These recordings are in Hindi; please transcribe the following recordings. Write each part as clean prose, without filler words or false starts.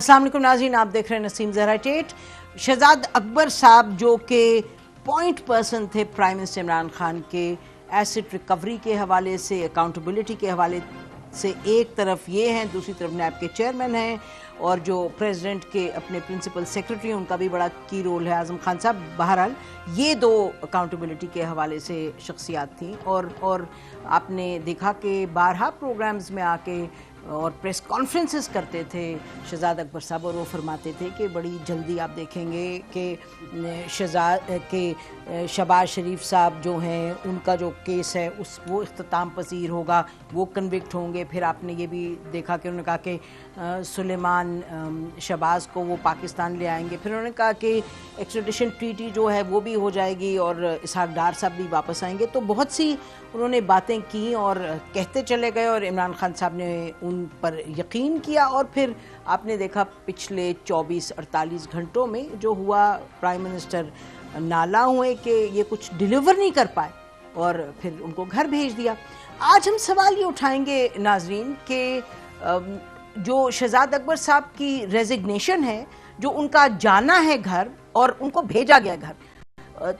अस्सलाम वालेकुम नाज़रीन, आप देख रहे हैं नसीम ज़हरा टेट। शहजाद अकबर साहब जो कि पॉइंट पर्सन थे प्राइम मिनिस्टर इमरान खान के एसेट रिकवरी के हवाले से, अकाउंटेबिलिटी के हवाले से, एक तरफ ये हैं, दूसरी तरफ नैब के चेयरमैन हैं और जो प्रेसिडेंट के अपने प्रिंसिपल सेक्रेटरी हैं उनका भी बड़ा की रोल है, आज़म खान साहब। बहरहाल ये दो अकाउंटेबिलिटी के हवाले से शख्सियात थी और आपने देखा कि बारहा प्रोग्राम्स में आके और प्रेस कॉन्फ्रेंसेस करते थे शहजाद अकबर साहब, और वो फरमाते थे कि बड़ी जल्दी आप देखेंगे कि शहबाज शरीफ साहब जो हैं उनका जो केस है वो इख्तिताम पसीर होगा, वो कन्विक्ट होंगे। फिर आपने ये भी देखा कि उन्होंने कहा कि सुलेमान शहबाज को वो पाकिस्तान ले आएंगे। फिर उन्होंने कहा कि एक्स्ट्रेडिशन ट्रीटी जो है वो भी हो जाएगी और इसहाक डार साहब भी वापस आएंगे। तो बहुत सी उन्होंने बातें की और कहते चले गए और इमरान खान साहब ने उन पर यकीन किया। और फिर आपने देखा पिछले 24-48 घंटों में जो हुआ, प्राइम मिनिस्टर नाला हुए कि ये कुछ डिलीवर नहीं कर पाए और फिर उनको घर भेज दिया। आज हम सवाल ये उठाएंगे नाजरीन कि जो शहजाद अकबर साहब की रेजिग्नेशन है, जो उनका जाना है घर और उनको भेजा गया घर,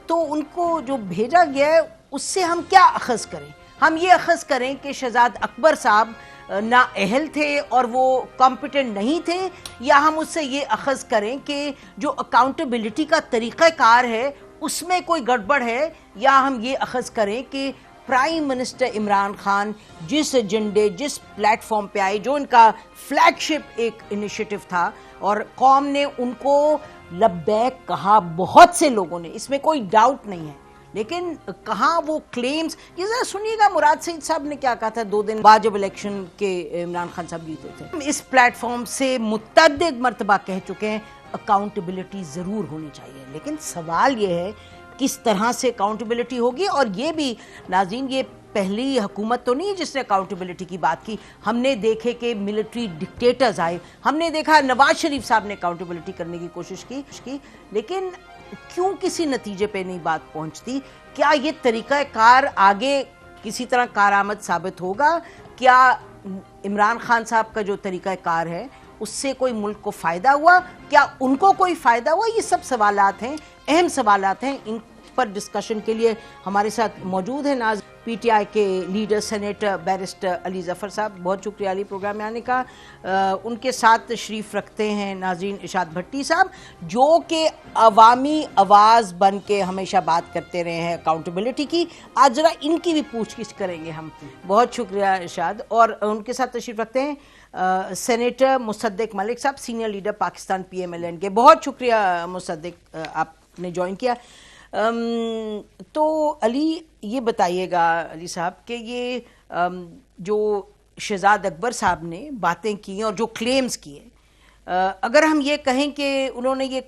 तो उनको जो भेजा गया है उससे हम क्या अखज़ करें? हम ये अखज़ करें कि शहजाद अकबर साहब ना अहल थे और वो कॉम्पिटेंट नहीं थे, या हम उससे ये अखज़ करें कि जो अकाउंटेबिलिटी का तरीक़ाकार है उसमें कोई गड़बड़ है, या हम ये अखज़ करें कि प्राइम मिनिस्टर इमरान खान जिस एजेंडे, जिस प्लेटफॉर्म पे आए, जो इनका फ्लैगशिप एक इनिशिएटिव था और कौम ने उनको लब्बैक कहा, बहुत से लोगों ने, इसमें कोई डाउट नहीं है, लेकिन कहाँ वो क्लेम्स, ये जरा सुनिएगा मुराद सईद साहब ने क्या कहा था 2 दिन बाद जब इलेक्शन के इमरान खान साहब जीते थे। हम इस प्लेटफॉर्म से मुतअद्दिद मरतबा कह चुके हैं अकाउंटेबिलिटी ज़रूर होनी चाहिए, लेकिन सवाल ये है किस तरह से अकाउंटेबिलिटी होगी। और ये भी नाज़रीन, ये पहली हुकूमत तो नहीं जिसने अकाउंटेबिलिटी की बात की। हमने देखे कि मिलिट्री डिक्टेटर्स आए, हमने देखा नवाज शरीफ साहब ने अकाउंटेबिलिटी करने की कोशिश की, लेकिन क्यों किसी नतीजे पे नहीं बात पहुंचती? क्या ये तरीक़ाकार आगे किसी तरह कारआमद साबित होगा? क्या इमरान खान साहब का जो तरीक़ाकार है उससे कोई मुल्क को फ़ायदा हुआ? क्या उनको कोई फ़ायदा हुआ? ये सब सवालात हैं, अहम सवालात हैं। इन पर डिस्कशन के लिए हमारे साथ मौजूद है नाज पीटीआई के leader senator barrister Ali Zafar साहब, बहुत शुक्रिया अली प्रोग्राम में आने का। उनके साथ तशरीफ़ रखते हैं नाज़रीन इरशाद भट्टी साहब, जो कि अवामी आवाज़ बन के हमेशा बात करते रहे हैं अकाउंटेबिलिटी की। आज ज़रा इनकी भी पूछगिछ करेंगे हम। बहुत शुक्रिया इरशाद। और उनके साथ तशरीफ़ रखते हैं सेनेटर मुसद्दिक मलिक साहब, सीनियर लीडर पाकिस्तान PMLN के। बहुत शुक्रिया मुसद्दिक, आपने ज्वाइन किया। तो अली ये बताइएगा अली साहब कि ये जो शहजाद अकबर साहब ने बातें की और जो क्लेम्स किए, अगर हम ये कहें कि उन्होंने ये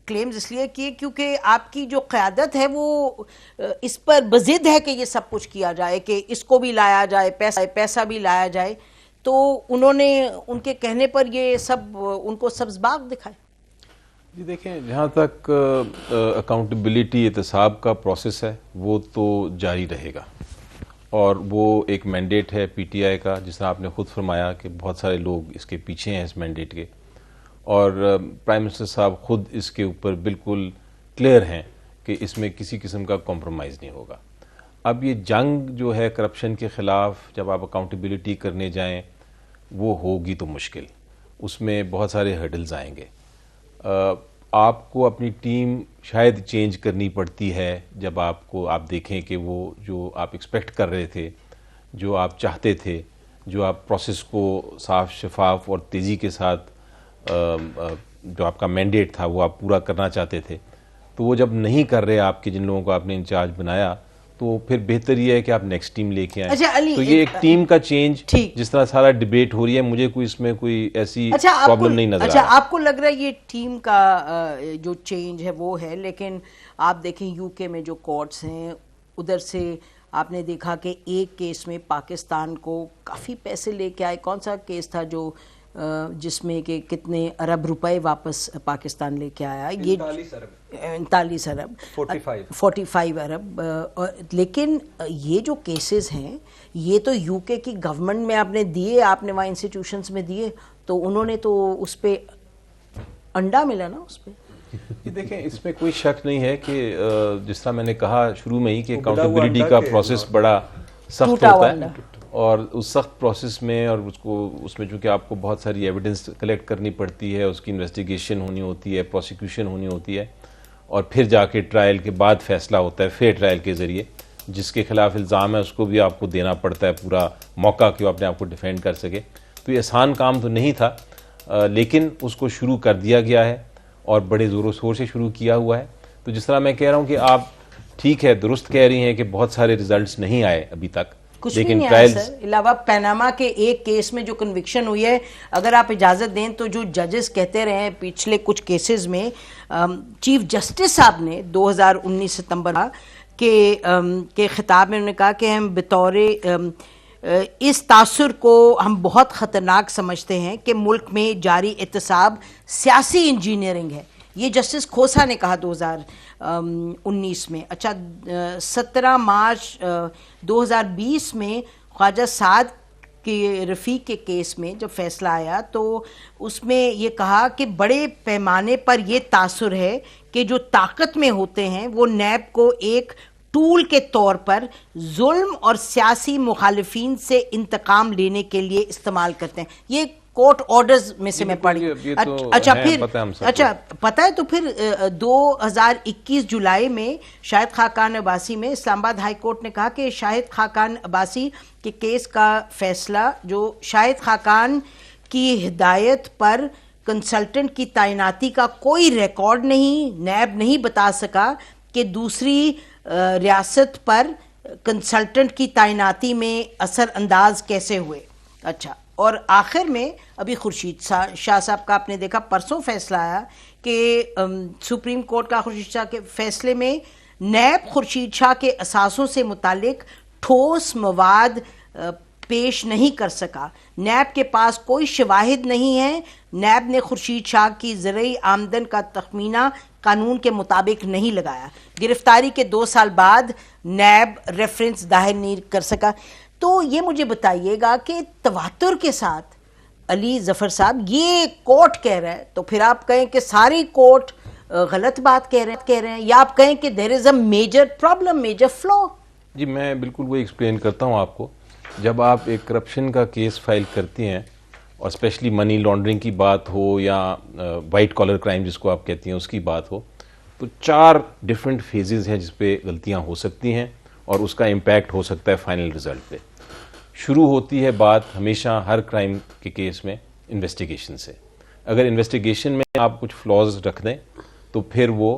क्लेम्स इसलिए किए क्योंकि आपकी जो क़यादत है वो इस पर बज़िद है कि ये सब कुछ किया जाए, कि इसको भी लाया जाए, पैसा भी लाया जाए, तो उन्होंने उनके कहने पर ये सब उनको सब्ज़बाग दिखाए? जी देखें, जहाँ तक अकाउंटेबिलिटी एहतसाब का प्रोसेस है वो तो जारी रहेगा, और वो एक मैंडेट है PTI का, जिस तरह आपने ख़ुद फरमाया कि बहुत सारे लोग इसके पीछे हैं इस मैंडेट के, और प्राइम मिनिस्टर साहब ख़ुद इसके ऊपर बिल्कुल क्लियर हैं कि इसमें किसी किस्म का कॉम्प्रोमाइज़ नहीं होगा। अब ये जंग जो है करप्शन के ख़िलाफ़, जब आप अकाउंटेबिलिटी करने जाएँ वो होगी तो मुश्किल, उसमें बहुत सारे हर्डल्स आएंगे। आपको अपनी टीम शायद चेंज करनी पड़ती है जब आप देखें कि वो जो आप एक्सपेक्ट कर रहे थे, जो आप चाहते थे, जो आप प्रोसेस को साफ, शफाफ और तेज़ी के साथ जो आपका मैंडेट था वो आप पूरा करना चाहते थे, तो वो जब नहीं कर रहे आपके, जिन लोगों को आपने इंचार्ज बनाया, तो फिर बेहतर ये है कि आप नेक्स्ट टीम लेके आए। अच्छा अली, तो ये एक टीम का चेंज, जिस तरह सारा डिबेट हो रही है, मुझे कोई इसमें कोई ऐसी प्रॉब्लम नहीं नजर आ रहा। आपको लग रहा है ये टीम का जो चेंज है वो है, लेकिन आप देखें यूके में जो कोर्ट्स हैं उधर से आपने देखा कि एक केस में पाकिस्तान को काफ़ी पैसे लेके आए। कौन सा केस था जो जिसमें कि कितने अरब रुपए वापस पाकिस्तान लेके आया? ये 39 अरब 45 अरब। लेकिन ये जो केसेस हैं ये तो यूके की गवर्नमेंट में आपने दिए, आपने वहाँ इंस्टीट्यूशंस में दिए, तो उन्होंने तो उस पर अंडा मिला ना उस पे। ये देखें, इसमें कोई शक नहीं है कि जिस तरह मैंने कहा शुरू में ही कि अकाउंटेबिलिटी का प्रोसेस बड़ा सख्त होता है, और उस सख्त प्रोसेस में और उसमें चूंकि आपको बहुत सारी एविडेंस कलेक्ट करनी पड़ती है, उसकी इन्वेस्टिगेशन होनी होती है, प्रोसिक्यूशन होनी होती है, और फिर जाके ट्रायल के बाद फैसला होता है फेयर ट्रायल के ज़रिए। जिसके खिलाफ इल्ज़ाम है उसको भी आपको देना पड़ता है पूरा मौका कि वो अपने आप को डिफेंड कर सके। तो ये आसान काम तो नहीं था, लेकिन उसको शुरू कर दिया गया है और बड़े ज़ोरों शोर से शुरू किया हुआ है। तो जिस तरह मैं कह रहा हूँ कि आप ठीक है, दुरुस्त कह रही हैं कि बहुत सारे रिजल्ट्स नहीं आए अभी तक, कुछ भी नहीं आया सर, अलावा पनामा के एक केस में जो कन्विक्शन हुई है। अगर आप इजाज़त दें तो जो जजेस कहते रहे हैं पिछले कुछ केसेस में, चीफ जस्टिस साहब ने 2019 सितंबर के खिताब में उन्होंने कहा कि हम बतौरे इस तासुर को हम बहुत ख़तरनाक समझते हैं कि मुल्क में जारी एहतसाब सियासी इंजीनियरिंग है। ये जस्टिस खोसा ने कहा 2019 में। अच्छा, 17 मार्च 2020 में ख्वाजा साद के रफ़ीक के केस में जब फैसला आया तो उसमें ये कहा कि बड़े पैमाने पर ये तासुर है कि जो ताकत में होते हैं वो नैब को एक टूल के तौर पर जुल्म और सियासी मुखालिफिन से इंतकाम लेने के लिए इस्तेमाल करते हैं। ये कोर्ट ऑर्डर्स में से मैं पढ़ी। अच्छा, फिर पता है तो फिर 2021 जुलाई में शाहिद खाकान अब्बासी में इस्लामाबाद हाई कोर्ट ने कहा कि शाहिद खाकान अब्बासी के केस का फैसला, जो शाहिद खाकान की हिदायत पर कंसल्टेंट की तैनाती का कोई रिकॉर्ड नहीं, नैब नहीं बता सका कि दूसरी रियासत पर कंसल्टेंट की तैनाती में असर अंदाज कैसे हुए। अच्छा, और आखिर में अभी खुर्शीद शाह साहब का आपने देखा परसों फैसला आया कि सुप्रीम कोर्ट का खुर्शीद शाह के फैसले में नैब खुर्शीद शाह के असासों से मुतालिक ठोस मवाद पेश नहीं कर सका। नैब के पास कोई शवाहिद नहीं है। नैब ने खुर्शीद शाह की ज़रूरी आमदन का तखमीना कानून के मुताबिक नहीं लगाया। गिरफ्तारी के 2 साल बाद नैब रेफरेंस दाखिल नहीं कर सका। तो ये मुझे बताइएगा कि तवातुर के साथ अली जफर साहब ये कोर्ट कह रहा है, तो फिर आप कहें कि सारी कोर्ट गलत बात कह रहे हैं, या आप कहें कि there is a major problem, major flaw? जी, मैं बिल्कुल वो एक्सप्लेन करता हूँ आपको। जब आप एक करप्शन का केस फाइल करती हैं और स्पेशली मनी लॉन्ड्रिंग की बात हो या वाइट कॉलर क्राइम जिसको आप कहती हैं उसकी बात हो, तो 4 डिफरेंट फेजेस हैं जिस पे गलतियां हो सकती हैं और उसका इम्पैक्ट हो सकता है फाइनल रिजल्ट पे। शुरू होती है बात हमेशा हर क्राइम के केस में इन्वेस्टिगेशन से। अगर इन्वेस्टिगेशन में आप कुछ फ्लॉज रख दें तो फिर वो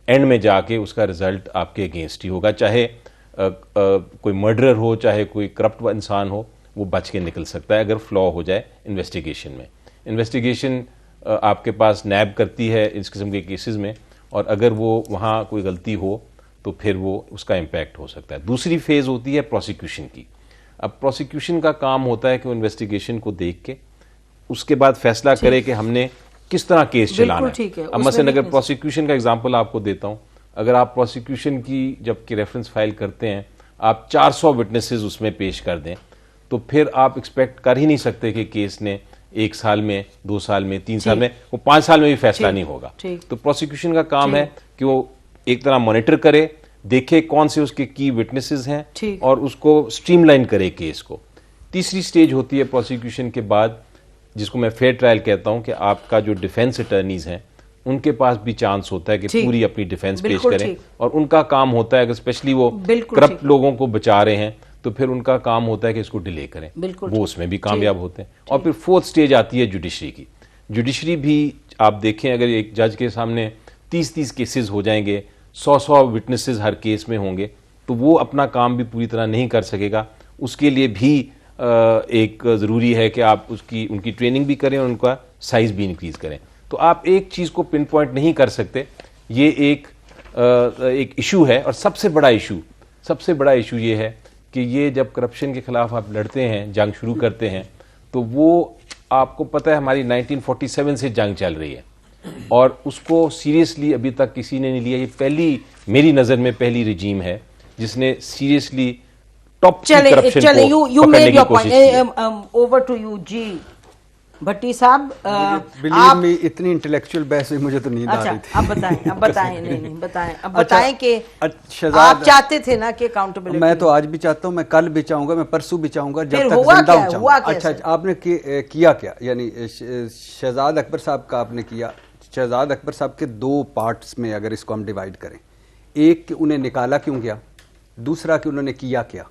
एंड में जाके उसका रिजल्ट आपके अगेंस्ट ही होगा। चाहे कोई मर्डरर हो, चाहे कोई करप्ट इंसान हो, वो बच के निकल सकता है अगर फ्लॉ हो जाए इन्वेस्टिगेशन में। इन्वेस्टिगेशन आपके पास नैब करती है इस किस्म के केसेस में, और अगर वो वहाँ कोई गलती हो तो फिर वो उसका इम्पैक्ट हो सकता है। दूसरी फेज़ होती है प्रोसिक्यूशन की। अब प्रोसिक्यूशन का काम होता है कि वो इन्वेस्टिगेशन को देख के उसके बाद फैसला करे कि हमने किस तरह केस चलाना है। अब मसलन अगर प्रोसिक्यूशन का एग्जांपल आपको देता हूँ, अगर आप प्रोसिक्यूशन की जबकि रेफरेंस फाइल करते हैं, आप 400 विटनेसेस उसमें पेश कर दें, तो फिर आप एक्सपेक्ट कर ही नहीं सकते कि केस ने 1 साल में, 2 साल में, 3 साल में, वो 5 साल में भी फैसला नहीं होगा। तो प्रोसिक्यूशन का काम है कि वो एक तरह मॉनिटर करे, देखे कौन से उसके की विटनेसेस हैं और उसको स्ट्रीमलाइन करे केस को। तीसरी स्टेज होती है प्रोसिक्यूशन के बाद, जिसको मैं फेयर ट्रायल कहता हूं, कि आपका जो डिफेंस अटर्नीज हैं उनके पास भी चांस होता है कि पूरी अपनी डिफेंस पेश करें, और उनका काम होता है कि स्पेशली वो करप्ट लोगों को बचा रहे हैं तो फिर उनका काम होता है कि इसको डिले करें, वो उसमें भी कामयाब होते हैं। और फिर 4th स्टेज आती है जुडिशरी की। जुडिशरी भी आप देखें, अगर एक जज के सामने 30-30 केसेस हो जाएंगे, 100-100 विटनेसेस हर केस में होंगे, तो वो अपना काम भी पूरी तरह नहीं कर सकेगा। उसके लिए भी एक ज़रूरी है कि आप उनकी ट्रेनिंग भी करें और उनका साइज भी इंक्रीज करें। तो आप एक चीज़ को पिन पॉइंट नहीं कर सकते। ये एक इशू है, और सबसे बड़ा इशू ये है कि ये जब करप्शन के खिलाफ आप लड़ते हैं, जंग शुरू करते हैं, तो वो आपको पता है हमारी 1947 से जंग चल रही है और उसको सीरियसली अभी तक किसी ने नहीं लिया। ये मेरी नज़र में पहली रिजीम है जिसने सीरियसली टॉप करप्शन को पकड़ने की कोशिश की। ओवर टू यू जी भट्टी साहब बिलीव मी, इतनी इंटेलेक्चुअल बहस हुई, मुझे तो नींद आ रही थी। अब बताएं नहीं बताएं, अब बताएं कि शहजाद, आप चाहते थे ना कि अकाउंटेबिलिटी। मैं तो आज भी चाहता हूँ, मैं कल भी चाहूंगा, मैं परसों भी चाहूंगा, जब तक हुआ जिंदा क्या, हूँ हुआ चाहूंगा। कैसे? अच्छा, आपने किया क्या? यानी शहजाद अकबर साहब का आपने किया। शहजाद अकबर साहब के दो पार्ट्स में अगर इसको हम डिवाइड करें, एक कि उन्हें निकाला क्यों गया, दूसरा कि उन्होंने किया क्या।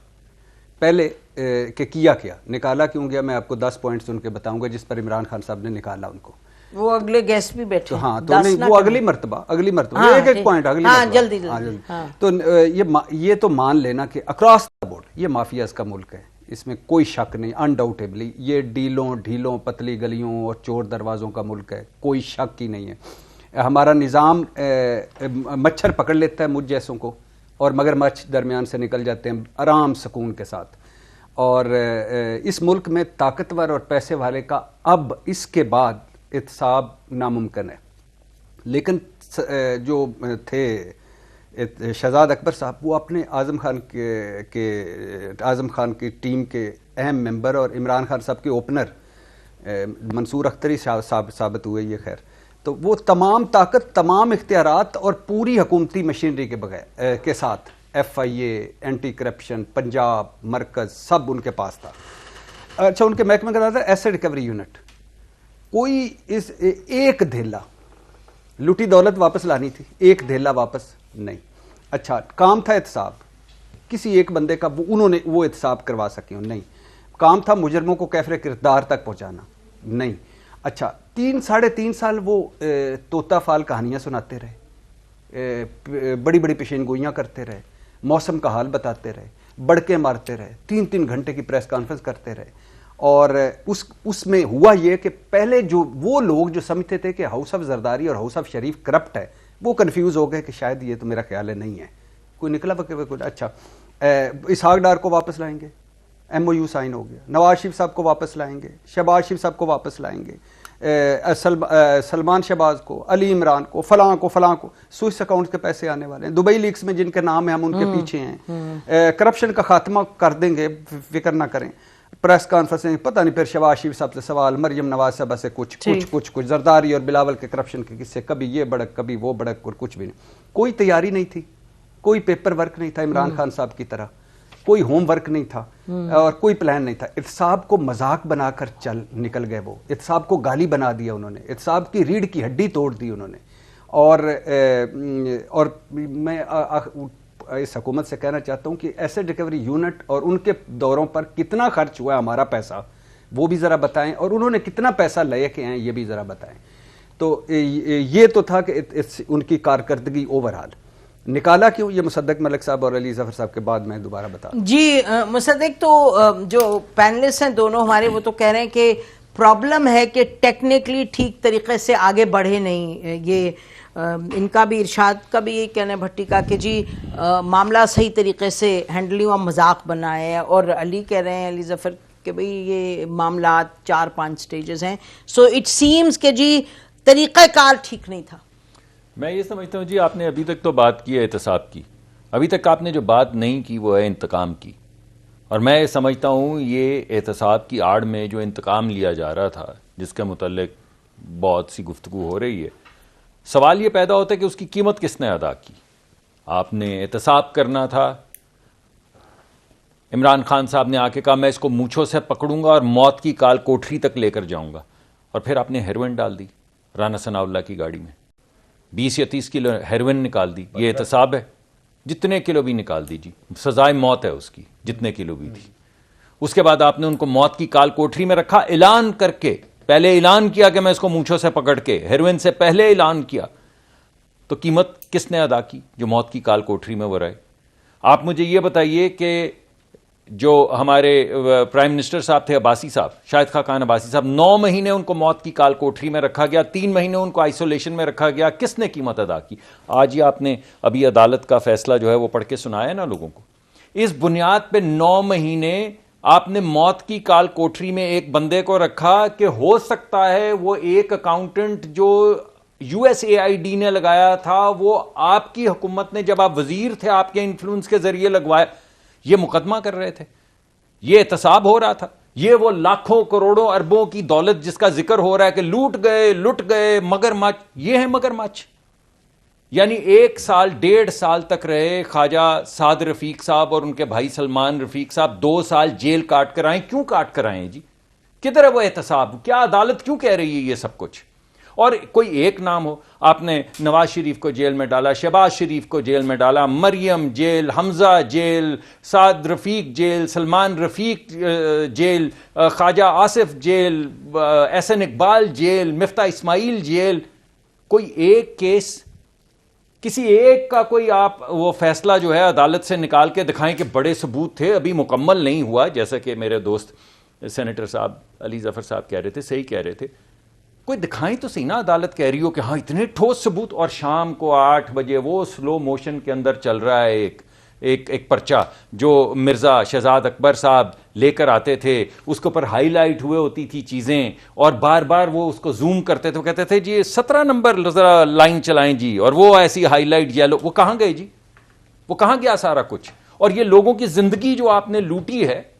पहले कि किया क्या, निकाला क्यों गया, मैं आपको 10 पॉइंट्स उनके बताऊंगा जिस पर इमरान खान साहब ने निकाला उनको। वो अगले गेस्ट भी बैठे। तो हाँ, तो नहीं, वो अगली मर्तबा हाँ, एक पॉइंट अगली हाँ, मर्तबा। जल्दी हाँ। तो ये तो मान लेना कि अक्रॉस द बोर्ड ये माफियाज का मुल्क है, इसमें कोई शक नहीं, अनडाउटेबली ये डीलों ढीलों पतली गलियों और चोर दरवाजों का मुल्क है, कोई शक ही नहीं है। हमारा निज़ाम मच्छर पकड़ लेता है मुझ जैसों को, और मगरमच्छ दरमियान से निकल जाते हैं आराम सुकून के साथ। और इस मुल्क में ताकतवर और पैसे वाले का अब इसके बाद एहतसाब नामुमकिन है। लेकिन जो थे शहजाद अकबर साहब, वो अपने आज़म खान की टीम के अहम मेंबर और इमरान खान साहब के ओपनर मंसूर अख्तरी साबित हुए ये। खैर, तो वो तमाम ताकत, तमाम इख्तियारात और पूरी हुकूमती मशीनरी के बगैर के साथ FIA, एंटी करप्शन, पंजाब, मरकज, सब उनके पास था। अच्छा, उनके महकमे का था एसेट रिकवरी यूनिट। कोई इस एक धेला लूटी दौलत वापस लानी थी, एक धेला वापस नहीं। अच्छा, काम था एहतसाब, किसी एक बंदे का उन्होंने वो एहतसाब करवा सके नहीं। काम था मुजरमों को कैफरे किरदार तक पहुंचाना, नहीं। अच्छा, 3-3.5 साल वो तोता फाल कहानियां सुनाते रहे, बड़ी बड़ी पेशेनगोइयां करते रहे, मौसम का हाल बताते रहे, बड़के मारते रहे, 3-3 घंटे की प्रेस कॉन्फ्रेंस करते रहे। और उसमें हुआ ये कि पहले जो वो लोग जो समझते थे कि हाउस ऑफ जरदारी और हाउस ऑफ शरीफ करप्ट है, वो कंफ्यूज हो गए कि शायद ये तो मेरा ख्याल है नहीं है, कोई निकला कोई। अच्छा, इसहाक डार को वापस लाएंगे, MOU साइन हो गया। नवाज शरीफ साहब को वापस लाएंगे, शहबाज शरीफ साहब को वापस लाएंगे, सलमान शहबाज को, अली इमरान को, फलां को स्विस अकाउंट के पैसे आने वाले हैं। दुबई लीक्स में जिनके नाम है हम उनके पीछे हैं। करप्शन का खात्मा कर देंगे, फिक्र ना करें। प्रेस कॉन्फ्रेंस पता नहीं, फिर शहबाज शरीफ साहब से सवाल, मरियम नवाज साहब से कुछ जरदारी और बिलावल के करप्शन के किस्से, कभी ये भड़क कभी वो भड़क, और कुछ भी नहीं। कोई तैयारी नहीं थी, कोई पेपर वर्क नहीं था इमरान खान साहब की तरह, कोई होमवर्क नहीं था और कोई प्लान नहीं था। एहतसाब को मजाक बनाकर निकल गए वो, एहतसाब को गाली बना दिया उन्होंने, एहतसाब की रीढ़ की हड्डी तोड़ दी उन्होंने। और मैं इस हुकूमत से कहना चाहता हूं कि एसेट रिकवरी यूनिट और उनके दौरों पर कितना खर्च हुआ हमारा पैसा, वो भी ज़रा बताएं, और उन्होंने कितना पैसा ले के आए ये भी ज़रा बताएं। तो ये तो था कि उनकी कारकर्दगी ओवरऑल। निकाला क्यों, ये मुसद्दक मलिक साहब और अली जफर साहब के बाद मैं दोबारा बता जी। मुसद्दक, तो जो पैनलिस्ट हैं दोनों हमारे, वो तो कह रहे हैं कि प्रॉब्लम है कि टेक्निकली ठीक तरीके से आगे बढ़े नहीं। ये इनका भी, इरशाद का भी ये कहना है भट्टी का कि जी मामला सही तरीके से हैंडल हुआ, मजाक बनाए है। और अली कह रहे हैं, अली जफर, कि भाई ये मामला 4-5 स्टेजेस हैं। सो इट सीम्स कि जी तरीक़ाकार ठीक नहीं था। मैं ये समझता हूँ जी, आपने अभी तक तो बात की है एहतसाब की, अभी तक आपने जो बात नहीं की वो है इंतकाम की। और मैं ये समझता हूँ ये एहतसाब की आड़ में जो इंतकाम लिया जा रहा था, जिसके मुतल्लिक बहुत सी गुफ्तगू हो रही है, सवाल ये पैदा होता है कि उसकी कीमत किसने अदा की। आपने एहतसाब करना था, इमरान खान साहब ने आके कहा मैं इसको मूंछों से पकड़ूंगा और मौत की काल कोठरी तक लेकर जाऊंगा, और फिर आपने हेरोइन डाल दी राना सनाउल्लाह की गाड़ी में, 20 या 30 किलो हेरोइन निकाल दी। ये एहतसाब है, जितने किलो भी निकाल दीजिए, सजाए मौत है उसकी, जितने किलो भी थी। उसके बाद आपने उनको मौत की काल कोठरी में रखा, ऐलान करके, पहले ऐलान किया कि मैं इसको मूंछों से पकड़ के, हेरोइन से पहले ऐलान किया। तो कीमत किसने अदा की जो मौत की काल कोठरी में वो रहे? आप मुझे ये बताइए कि जो हमारे प्राइम मिनिस्टर साहब थे, अब्बासी साहब, शाहिद खान अब्बासी साहब, 9 महीने उनको मौत की काल कोठरी में रखा गया, 3 महीने उनको आइसोलेशन में रखा गया। किसने कीमत अदा की? आज ही आपने अभी अदालत का फैसला जो है वो पढ़ के सुनाया ना लोगों को। इस बुनियाद पे 9 महीने आपने मौत की काल कोठरी में एक बंदे को रखा कि हो सकता है वो एक अकाउंटेंट जो USAID ने लगाया था, वो आपकी हुकूमत ने, जब आप वजीर थे, आपके इन्फ्लुएंस के जरिए लगवाया। ये मुकदमा कर रहे थे, ये एहतसाब हो रहा था, ये वो लाखों करोड़ों अरबों की दौलत जिसका जिक्र हो रहा है कि लूट गए मगरमच्छ, ये है मगरमच्छ। यानी 1 साल 1.5 साल तक रहे ख्वाजा साद रफीक साहब और उनके भाई सलमान रफीक साहब, 2 साल जेल काट कर आए। क्यों काट कर आए जी? किधर है वो एहतसाब? क्या अदालत क्यों कह रही है ये सब कुछ? और कोई एक नाम हो, आपने नवाज शरीफ को जेल में डाला, शहबाज शरीफ को जेल में डाला, Maryam jail, Hamza jail, Saad Rafique jail, Salman Rafique jail, Khawaja Asif jail, Ahsan Iqbal jail, Miftah Ismail jail. कोई एक केस, किसी एक का कोई आप वो फैसला जो है अदालत से निकाल के दिखाएं कि बड़े सबूत थे, अभी मुकम्मल नहीं हुआ, जैसा कि मेरे दोस्त सेनेटर साहब अली जफर साहब कह रहे थे, सही कह रहे थे। कोई दिखाएं तो सही ना, अदालत कह रही हो कि हाँ इतने ठोस सबूत। और शाम को 8 बजे वो स्लो मोशन के अंदर चल रहा है एक पर्चा जो मिर्ज़ा शहजाद अकबर साहब लेकर आते थे, उसके ऊपर हाईलाइट हुए होती थी चीज़ें, और बार बार वो उसको जूम करते थे, वो कहते थे जी 17 नंबर ज़रा लाइन चलाएं जी, और वो ऐसी हाईलाइट येलो। वो कहाँ गए जी? वो कहाँ गया सारा कुछ? और ये लोगों की ज़िंदगी जो आपने लूटी है,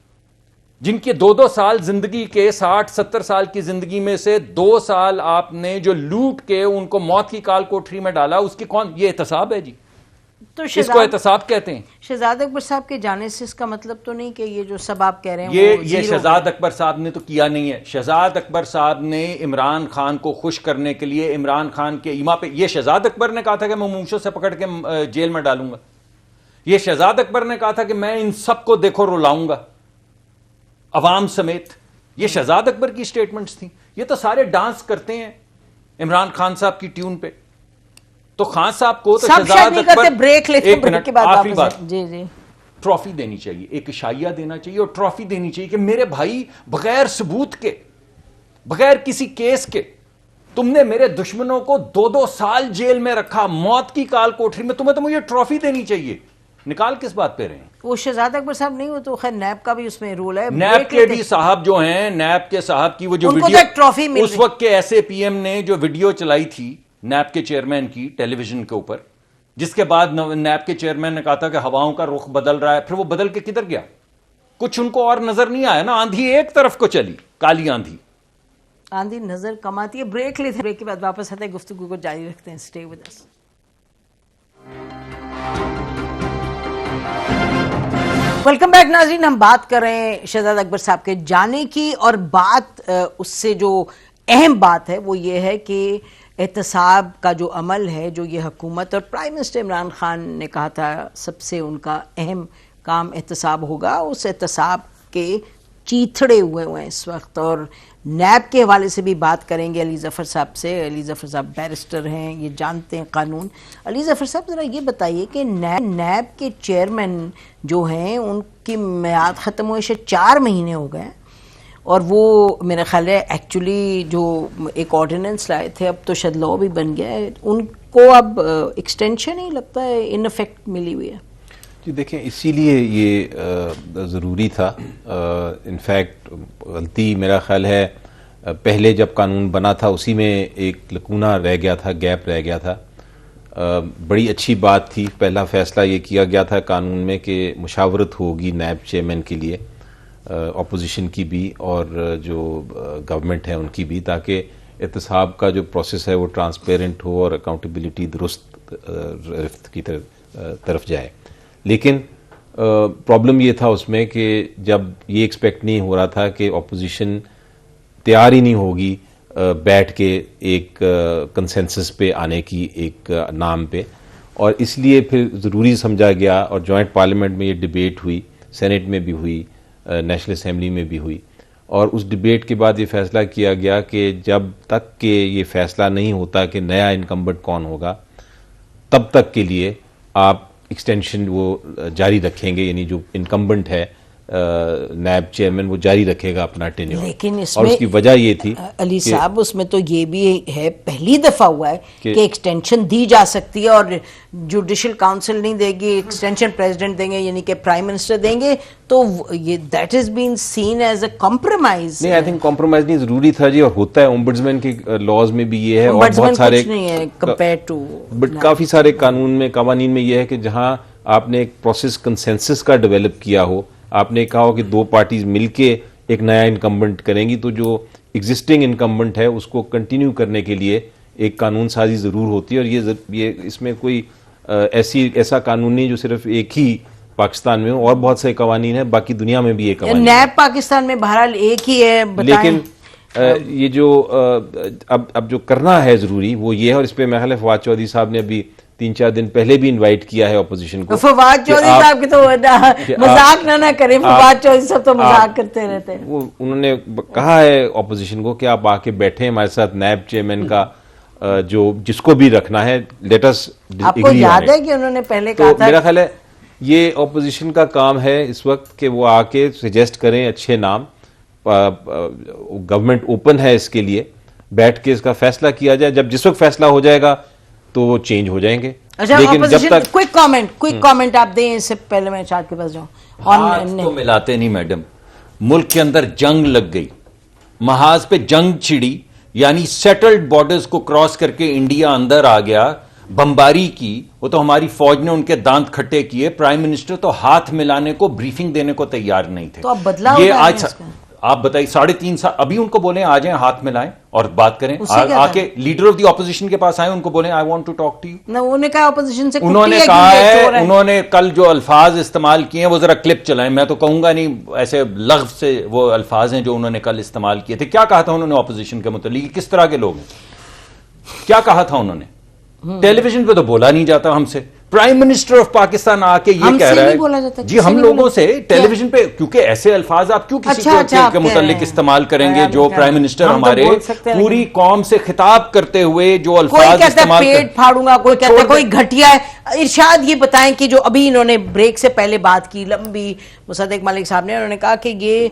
जिनके 2-2 साल जिंदगी के 60-70 साल की जिंदगी में से 2 साल आपने जो लूट के उनको मौत की काल कोठरी में डाला, उसकी कौन? ये एहतसाब है जी? तो इसको एहतसाब कहते हैं। शहजाद अकबर साहब के जाने से इसका मतलब तो नहीं कि ये जो सब आप कह रहे हैं ये शहजाद अकबर साहब ने तो किया नहीं है। शहजाद अकबर साहब ने इमरान खान को खुश करने के लिए इमरान खान के ईमा पे, ये शहजाद अकबर ने कहा था कि मैं मूंछों से पकड़ के जेल में डालूंगा। ये शहजाद अकबर ने कहा था कि मैं इन सबको देखो रुलाऊंगा अवाम समेत। ये शहजाद अकबर की स्टेटमेंट्स थी। ये तो सारे डांस करते हैं इमरान खान साहब की ट्यून पे। तो खान साहब को तो शहजाद अकबर, ब्रेक लेते हैं, ब्रेक के बाद आखिरी बात, जी जी, ट्रॉफी देनी चाहिए, एक इशाइया देना चाहिए और ट्रॉफी देनी चाहिए कि मेरे भाई बगैर सबूत के, बगैर किसी केस के तुमने मेरे दुश्मनों को 2-2 साल जेल में रखा, मौत की काल कोठरी में, तुम्हें तो मुझे ट्रॉफी देनी चाहिए। निकाल किस बात पे रहे हैं? वो शहजाद अकबर साहब नहीं, वो तो खैर नैब का भी उसमें रोल है। नैब के भी साहब जो हैं, नैब के साहब की वो जो उनको वीडियो तो ट्रॉफी मिल उस वक्त के एसएपीएम ने जो वीडियो चलाई थी नैब के चेयरमैन की टेलीविजन के ऊपर, जिसके बाद नैब के चेयरमैन ने कहा था कि हवाओं का रुख बदल रहा है, फिर वो बदल के किधर गया? कुछ उनको और नजर नहीं आया ना। आंधी एक तरफ को चली, काली आंधी। आंधी नजर कम आती है। ब्रेक लेते हैं, ब्रेक के बाद वापस आते हैं, गुफ्तगू को जारी रखते हैं। Stay with us. Welcome back नाज़रीन। हम बात कर रहे हैं शहजाद अकबर साहब के जाने की, और बात उससे जो अहम बात है वो ये है कि एहतसाब का जो अमल है, जो ये हुकूमत और प्राइम मिनिस्टर इमरान खान ने कहा था सबसे उनका अहम काम एहतसाब होगा, उस एहतसाब के चीथड़े हुए हैं इस वक्त। और नैब के हवाले से भी बात करेंगे अली ज़फ़र साहब से। अली ज़फ़र साहब बैरिस्टर हैं, ये जानते हैं कानून। अली ज़फ़र साहब ज़रा ये बताइए कि नैब के चेयरमैन जो हैं उनकी मियाद ख़त्म हुए से 4 महीने हो गए, और वो मेरा ख्याल है एक्चुअली जो एक ऑर्डिनेंस लाए थे अब तो शायद लॉ भी बन गया है, उनको अब एक्सटेंशन ही लगता है इन इफेक्ट मिली हुई है। जी देखें, इसीलिए ये ज़रूरी था। इनफैक्ट गलती मेरा ख्याल है पहले जब कानून बना था उसी में एक लकूना रह गया था, गैप रह गया था। बड़ी अच्छी बात थी, पहला फैसला ये किया गया था कानून में कि मुशावरत होगी नैब चेयरमैन के लिए, अपोजिशन की भी और जो गवर्नमेंट है उनकी भी, ताकि एहतसाब का जो प्रोसेस है वो ट्रांसपेरेंट हो और अकाउंटेबिलिटी दुरुस्त रफ्त की तरफ जाए। लेकिन प्रॉब्लम ये था उसमें कि जब ये एक्सपेक्ट नहीं हो रहा था कि अपोजिशन तैयार ही नहीं होगी बैठ के एक कंसेंसस पे आने की एक नाम पे, और इसलिए फिर ज़रूरी समझा गया और जॉइंट पार्लियामेंट में ये डिबेट हुई, सेनेट में भी हुई, नेशनल असेंबली में भी हुई, और उस डिबेट के बाद ये फैसला किया गया कि जब तक के ये फैसला नहीं होता कि नया इनकम्बेंट कौन होगा, तब तक के लिए आप एक्सटेंशन वो जारी रखेंगे, यानी जो इनकम्बेंट है नैब चेयरमैन वो जारी रखेगा अपना टेन्योर। लेकिन इसमें और उसकी वजह ये थी अली साहब, उसमें तो ये भी है, पहली दफा हुआ है कि एक्सटेंशन दी जा सकती है और जुडिशल काउंसिल नहीं देगी, एक्सटेंशन प्रेसिडेंट देंगे, यानी कि प्राइम मिनिस्टर देंगे। तो ये that is been seen as a compromise. नहीं, आई थिंक कॉम्प्रोमाइज नहीं जरूरी था जी, और होता है ओम्बुड्समैन के लॉज में भी ये है, और बहुत सारे नहीं है कंपेयर टू, बट काफी सारे कानून में, कवानीन में ये है कि जहां आपने एक प्रोसेस कंसेंसस का डेवलप किया हो, आपने कहा हो कि 2 पार्टीज मिलके एक नया इनकम्बेंट करेंगी, तो जो एग्जिस्टिंग इनकम्बेंट है उसको कंटिन्यू करने के लिए एक कानून साजी ज़रूर होती है। और ये इसमें कोई ऐसा कानून नहीं जो सिर्फ एक ही पाकिस्तान में हो, और बहुत से कवानीन है बाकी दुनिया में भी ये कवानीन है। नैब पाकिस्तान में बहरहाल एक ही है, बताएं। लेकिन ये जो अब जो करना है ज़रूरी वो ये है, और इस पे मेरे ख्याल है फवाद चौधरी साहब ने अभी 3-4 दिन पहले भी इनवाइट किया है ऑपोजिशन को। फवाद चौधरी साहब की तो मजाक ना करें, फवाद चौधरी साहब तो मजाक करते रहते हैं। वो उन्होंने कहा है ऑपोजिशन को कि आप आके बैठे हमारे साथ नैब चेयरमैन का जो जिसको भी रखना है, लेट अस आपको याद है कि उन्होंने पहले कहा था, मेरा ख्याल है ये ऑपोजिशन का काम है इस वक्त कि वो आके सजेस्ट करें अच्छे नाम, गवर्नमेंट ओपन है इसके लिए, बैठ के इसका फैसला किया जाए। जब जिस वक्त फैसला हो जाएगा तो वो चेंज हो जाएंगे। अच्छा, लेकिन जब तक क्विक कमेंट आप दें इससे पहले मैं शाद के पास जाऊं। हाथ तो मिलाते नहीं मैडम, मुल्क के अंदर जंग लग गई, महाज पे जंग छिड़ी, यानी सेटल्ड बॉर्डर्स को क्रॉस करके इंडिया अंदर आ गया, बमबारी की, वो तो हमारी फौज ने उनके दांत खट्टे किए। प्राइम मिनिस्टर तो हाथ मिलाने को, ब्रीफिंग देने को तैयार नहीं थे। तो अब बदलाव ये होता है आज इसका? आप बताइए, 3.5 साल अभी उनको बोले आ जाएं, हाथ मिलाएं और बात करें, आके लीडर ऑफ द ऑपोजिशन के पास आए, उनको बोले I want to talk to you. ना उन्होंने कहा ऑपोजिशन से, उन्होंने कहा है, उन्होंने कल जो अल्फाज इस्तेमाल किए हैं वो जरा क्लिप चलाएं। मैं तो कहूंगा नहीं, ऐसे लफ्ज से वो अल्फाज हैं जो उन्होंने कल इस्तेमाल किए थे। क्या कहा था उन्होंने ऑपोजिशन के मुतालिक, किस तरह के लोग हैं, क्या कहा था उन्होंने? टेलीविजन पे तो बोला नहीं जाता हमसे। प्राइम मिनिस्टर ऑफ पाकिस्तान आके ये कह रहा है जी हम लोगों से टेलीविजन पे, क्योंकि ऐसे अल्फाज आप क्यों किसी के मुतालिक इस्तेमाल करेंगे जो प्राइम मिनिस्टर हमारे पूरी कौम से खिताब करते हुए जो अल्फाज इस्तेमाल, पेट फाड़ूंगा, कोई कहता है कोई घटिया है। इरशाद ये बताएं कि जो अभी इन्होंने ब्रेक से पहले बात की लंबी, मुसद्दिक मलिक साहब ने, उन्होंने कहा कि ये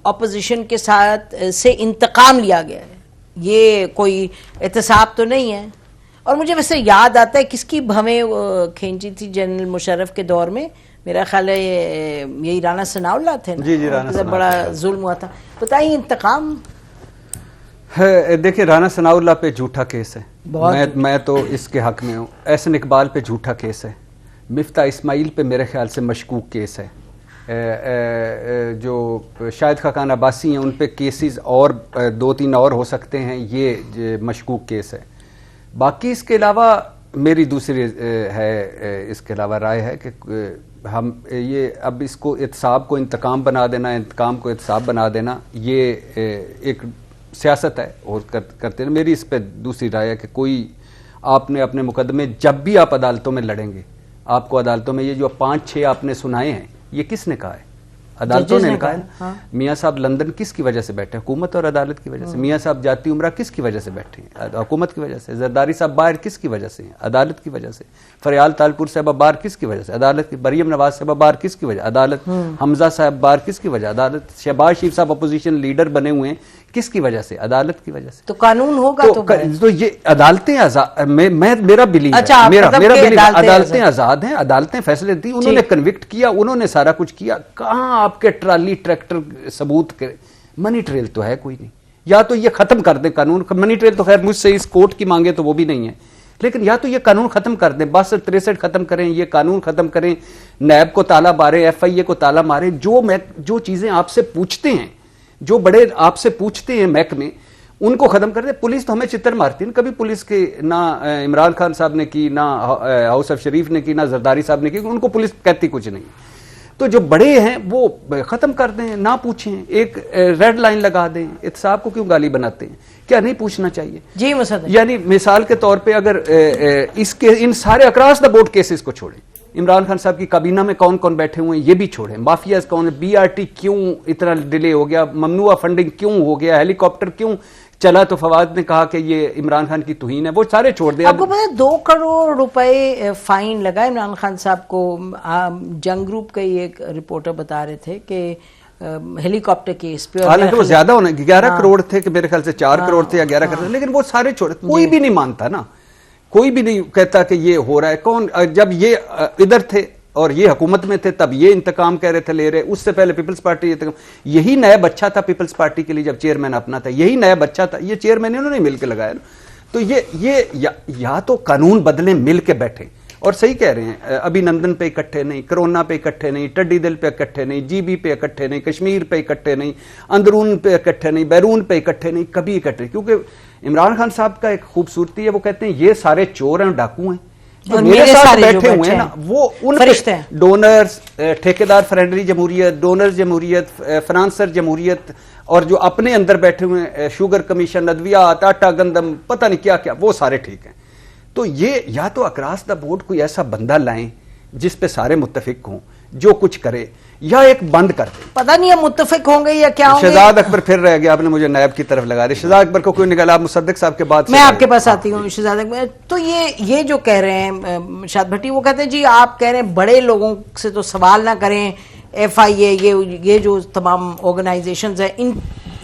अपोजिशन के साथ से इंतकाम लिया गया है, ये कोई एहतसाब तो नहीं है। और मुझे वैसे याद आता है किसकी हमें खींची थी जनरल मुशर्रफ के दौर में, मेरा ख्याल है यही राना सनाउल्लाह थे ना? जी राना सनाउल्लाह, बड़ा जुल्म हुआ था। बताइए इंतकाम है। देखिए राना सनाउल्लाह पे झूठा केस है, मैं तो इसके हक में हूँ। एहसन इकबाल पे झूठा केस है, मिफ्ता इस्माइल पे मेरे ख्याल से मशकूक केस है, जो शाहिद खाकान अब्बासी हैं उन पे केसेस और 2-3 और हो सकते हैं, ये मशकूक केस है। बाकी इसके अलावा मेरी दूसरी है, इसके अलावा राय है कि हम ये अब इसको एहतसाब को इंतकाम बना देना, इंतकाम को एहतसाब बना देना, ये एक सियासत है और करते हैं। मेरी इस पर दूसरी राय है कि कोई आपने अपने मुकदमे जब भी आप अदालतों में लड़ेंगे, आपको अदालतों में ये जो 5-6 आपने सुनाए हैं, ये किसने कहा है? अदालतों ने कहा है। हाँ। मियाँ साहब लंदन किसकी वजह से बैठे? हुकूमत और अदालत की वजह से। मियाँ साहब जाती उम्रा किसकी वजह से बैठे हैं? हुकूमत की वजह से। जरदारी साहब बाहर किसकी वजह से? अदालत की वजह से। फरियाल तालपुर साहब बाहर किसकी वजह से? अदालत की। मरियम नवाज साहब बाहर किसकी वजह? अदालत। हमजा साहब बाहर किसकी वजह? अदालत। शहबाज शरीफ साहब अपोजिशन लीडर बने हुए हैं, किसकी वजह से? अदालत की वजह से। तो कानून होगा तो ये अदालतें आजाद, मेरा बिलीव है, मेरा बिलीव अदालतें आजाद हैं, अदालतें फैसले दी, उन्होंने कन्विक्ट किया, उन्होंने सारा कुछ किया। कहाँ आपके ट्राली ट्रैक्टर सबूत के? मनी ट्रेल तो है कोई नहीं। या तो ये खत्म कर दें कानून, मनी ट्रेल तो खैर मुझसे इस कोर्ट की मांगे तो वो भी नहीं है, लेकिन या तो ये कानून खत्म कर दें, 62-63 खत्म करें, ये कानून खत्म करें, नैब को ताला मारे, FIA को ताला मारे, जो चीजें आपसे पूछते हैं, जो बड़े आपसे पूछते हैं महकमे, उनको खत्म कर दे। पुलिस तो हमें चित्तर मारती है, कभी पुलिस के ना इमरान खान साहब ने की, ना हाउस ऑफ शरीफ ने की, ना जरदारी साहब ने की, उनको पुलिस कहती कुछ नहीं। तो जो बड़े हैं वो खत्म कर दें, ना पूछें, एक रेड लाइन लगा दें। एहतसाब को क्यों गाली बनाते हैं? क्या नहीं पूछना चाहिए? जी मुसद्दिक, यानी मिसाल के तौर पे अगर इसके इन सारे अक्रॉस द बोर्ड केसेस को छोड़ें, इमरान खान साहब की काबीना में कौन कौन बैठे हुए हैं ये भी छोड़ें, माफियाज कौन है, BRT क्यों इतना डिले हो गया, ममनुआ फंडिंग क्यों हो गया, हेलीकॉप्टर क्यों चला तो फवाद ने कहा कि ये इमरान खान की तौहीन है, वो सारे छोड़ दे। आपको पता है 2 करोड़ रुपए फाइन लगा इमरान खान साहब को? जंग ग्रुप के एक रिपोर्टर बता रहे थे कि हेलीकॉप्टर केस पे, हालांकि वो ज्यादा होने 11 करोड़ थे कि मेरे ख्याल से 4 करोड़ थे या 11 करोड़, लेकिन वो सारे छोड़े, कोई भी नहीं मानता ना, कोई भी नहीं कहता कि ये हो रहा है। कौन, जब ये इधर थे और ये हुकूमत में थे तब ये इंतकाम कह रहे थे ले रहे, उससे पहले पीपल्स पार्टी, यही नया बच्चा था पीपल्स पार्टी के लिए जब चेयरमैन अपना था, यही नया बच्चा था, ये चेयरमैन इन्होंने मिलकर लगाया। तो ये या तो कानून बदले मिल के बैठे, और सही कह रहे हैं, अभिनंदन पे इकट्ठे नहीं, कोरोना पे इकट्ठे नहीं, टड्डी दिल पे इकट्ठे नहीं, जीबी पे इकट्ठे नहीं, कश्मीर पे इकट्ठे नहीं, अंदरून पे इकट्ठे नहीं, बैरून पे इकट्ठे नहीं, कभी इकट्ठे नहीं। क्योंकि इमरान खान साहब का एक खूबसूरती है, वो कहते हैं ये सारे चोर हैं, डाकू हैं, जो मेरे साथ बैठे हुए हैं ना, वो उन डोनर्स, ठेकेदार फ्रेंडली जमहूरियत, डोनर्स जमहूरियत, फ्रांसर जमहूरियत, और जो अपने अंदर बैठे हुए हैं शुगर कमीशन, अद्वियात, आटा गंदम, पता नहीं क्या क्या, वो सारे ठीक हैं। तो ये या तो अक्रॉस द बोर्ड कोई ऐसा बंदा लाएं जिस पे सारे मुत्तफिक हों, जो कुछ करे, या एक बंद कर दे। पता नहीं है मुत्तफिक होंगे या क्या होंगे। शहजाद अकबर फिर रह गया, आपने मुझे नायब की तरफ लगा दिया। शहजाद अकबर को कोई निकाला, आप मुसद्दिक साहब के बाद मैं आपके पास आती हूँ। शहजाद अकबर, तो ये जो कह रहे हैं शाद भट्टी, वो कहते हैं जी आप कह रहे हैं बड़े लोगों से तो सवाल ना करें, FIA ये जो तमाम ऑर्गेनाइजेशंस हैं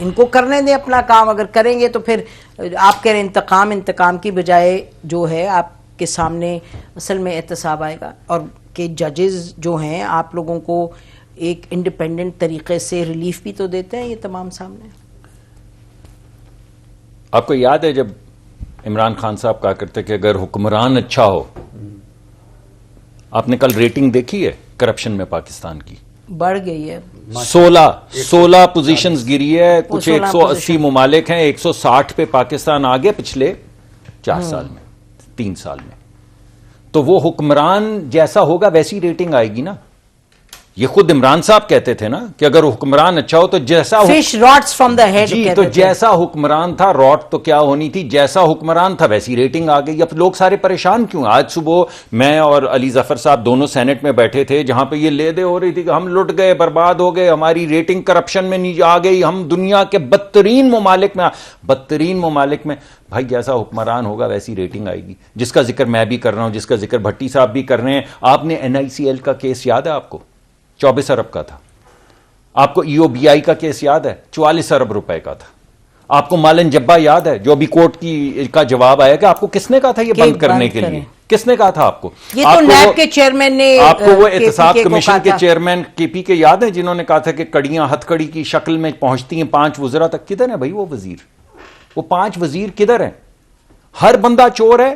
इनको करने दें अपना काम, अगर करेंगे तो फिर आप कह रहे हैं इंतकाम की बजाय जो है आपके सामने असल में एहतसाब आएगा, और कि जजेस जो हैं आप लोगों को एक इंडिपेंडेंट तरीके से रिलीफ भी तो देते हैं ये तमाम सामने। आपको याद है जब इमरान खान साहब कहा करते कि अगर हुक्मरान अच्छा हो, आपने कल रेटिंग देखी है करप्शन में पाकिस्तान की? बढ़ गई है, 16 पोजीशंस गिरी है, कुछ 180 मुमालिक हैं, 160 पे पाकिस्तान आ गया पिछले 4 साल में, 3 साल में। तो वो हुक्मरान जैसा होगा वैसी रेटिंग आएगी ना। ये खुद इमरान साहब कहते थे ना कि अगर हुक्मरान अच्छा हो तो जैसा fish rots from the head, जी, तो जैसा हुक्मरान था, रॉट तो क्या होनी थी, जैसा हुक्मरान था वैसी रेटिंग आ गई। अब लोग सारे परेशान क्यों? आज सुबह मैं और अली जफर साहब दोनों सेनेट में बैठे थे, जहां पे ये ले-दे हो रही थी कि हम लुट गए, बर्बाद हो गए, हमारी रेटिंग करप्शन में नीचे आ गई, हम दुनिया के बदतरीन ममालिक में। भाई जैसा हुक्मरान होगा वैसी रेटिंग आएगी, जिसका जिक्र मैं भी कर रहा हूं, जिसका जिक्र भट्टी साहब भी कर रहे हैं। आपने NICL का केस याद है आपको? 24 अरब का था। आपको EOBI का केस याद है? 44 अरब रुपए का था। आपको मालन जब्बा याद है, जो अभी कोर्ट का जवाब आया कि आपको किसने कहा था ये बंद करने के लिए? किसने कहा था आपको? ये तो नैब के चेयरमैन ने, आपको वो एहतसाब कमीशन के चेयरमैन KP के याद है, जिन्होंने कहा था कि कड़ियां हथकड़ी की शक्ल में पहुंचती हैं 5 वज़रा तक? किधर है भाई वो वजीर? वो 5 वजीर किधर हैं? हर बंदा चोर है।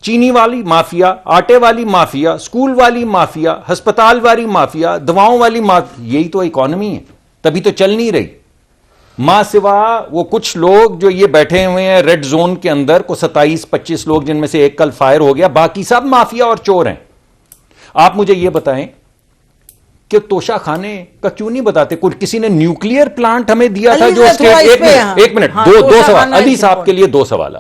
चीनी वाली माफिया, आटे वाली माफिया, स्कूल वाली माफिया, अस्पताल वाली माफिया, दवाओं वाली माफिया, यही तो इकोनॉमी है, तभी तो चल नहीं रही। मां सिवा वो कुछ लोग जो ये बैठे हुए हैं रेड जोन के अंदर, को 27-25 लोग, जिनमें से एक कल फायर हो गया, बाकी सब माफिया और चोर हैं। आप मुझे ये बताएं कि तोशा खाने का क्यों नहीं बताते? कोई किसी ने न्यूक्लियर प्लांट हमें दिया था जो स्टेट, एक मिनट, दो सवाल अली साहब के लिए, 2 सवाल।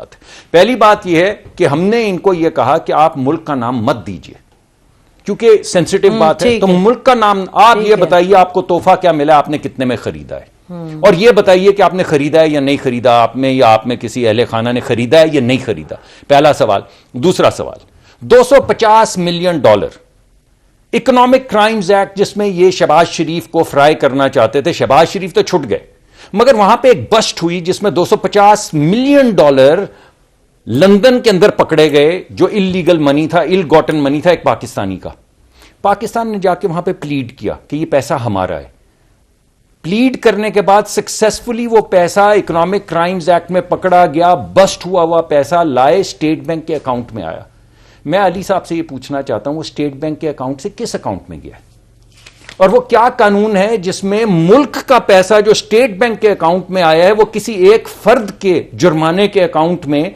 पहली बात यह है कि हमने इनको यह कहा कि आप मुल्क का नाम मत दीजिए, क्योंकि सेंसिटिव बात है, तो मुल्क का नाम आप ये बताइए आपको तोहफा क्या मिला, आपने कितने में खरीदा है, और ये बताइए कि आपने खरीदा है या नहीं खरीदा, आप में या आप में किसी अहले खाना ने खरीदा है या नहीं खरीदा। पहला सवाल। दूसरा सवाल, $250 मिलियन इकोनॉमिक क्राइम्स एक्ट, जिसमें ये शहबाज शरीफ को फ्राई करना चाहते थे। शहबाज शरीफ तो छुट गए, मगर वहां पे एक बस्ट हुई जिसमें $250 मिलियन लंदन के अंदर पकड़े गए, जो इलीगल मनी था, इल गॉटन मनी था एक पाकिस्तानी का। पाकिस्तान ने जाके वहां पे प्लीड किया कि ये पैसा हमारा है। प्लीड करने के बाद सक्सेसफुली वो पैसा इकोनॉमिक क्राइम्स एक्ट में पकड़ा गया, बस्ट हुआ पैसा लाए स्टेट बैंक के अकाउंट में आया। मैं अली साहब से ये पूछना चाहता हूं, वो स्टेट बैंक के अकाउंट से किस अकाउंट में गया, और वो क्या कानून है जिसमें मुल्क का पैसा जो स्टेट बैंक के अकाउंट में आया है वो किसी एक फर्द के जुर्माने के अकाउंट में?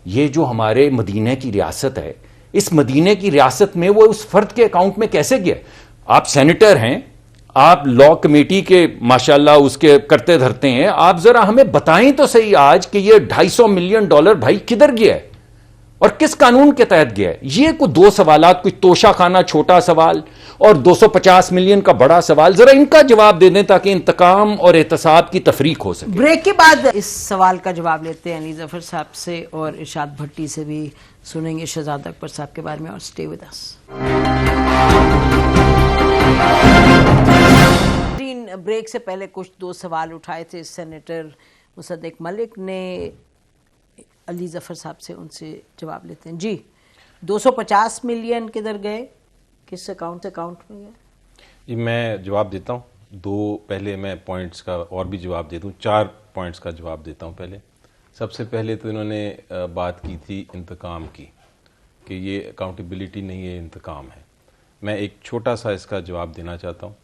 ये जो हमारे मदीने की रियासत है, इस मदीने की रियासत में वो उस फर्द के अकाउंट में कैसे गया? आप सेनेटर हैं, आप लॉ कमेटी के माशाल्लाह उसके करते धरते हैं, आप जरा हमें बताएं तो सही आज कि ये $250 मिलियन भाई किधर गया है और किस कानून के तहत गया है? ये कुछ 2 सवालात, कुछ तोशा खाना छोटा सवाल और 250 मिलियन का बड़ा सवाल, जरा इनका जवाब दे दें ताकि इंतकाम और एहतसाब की तफरीक हो सके। ब्रेक के बाद इस सवाल का जवाब लेते हैं अली जफर साहब से, और इरशाद भट्टी से भी सुनेंगे शहजाद अकबर साहब के बारे में। और स्टे विद अस। ब्रेक से पहले कुछ 2 सवाल उठाए थे सेनेटर मुसद्दिक मलिक ने अली जफर साहब से, उनसे जवाब लेते हैं। जी, 250 मिलियन किधर गए, किस अकाउंट से अकाउंट में गए? जी मैं जवाब देता हूँ। 2 पहले मैं पॉइंट्स का और भी जवाब देता हूँ, 4 पॉइंट्स का जवाब देता हूँ। पहले सबसे पहले तो इन्होंने बात की थी इंतकाम की, कि ये अकाउंटेबिलिटी नहीं है, इंतकाम है। मैं एक छोटा सा इसका जवाब देना चाहता हूँ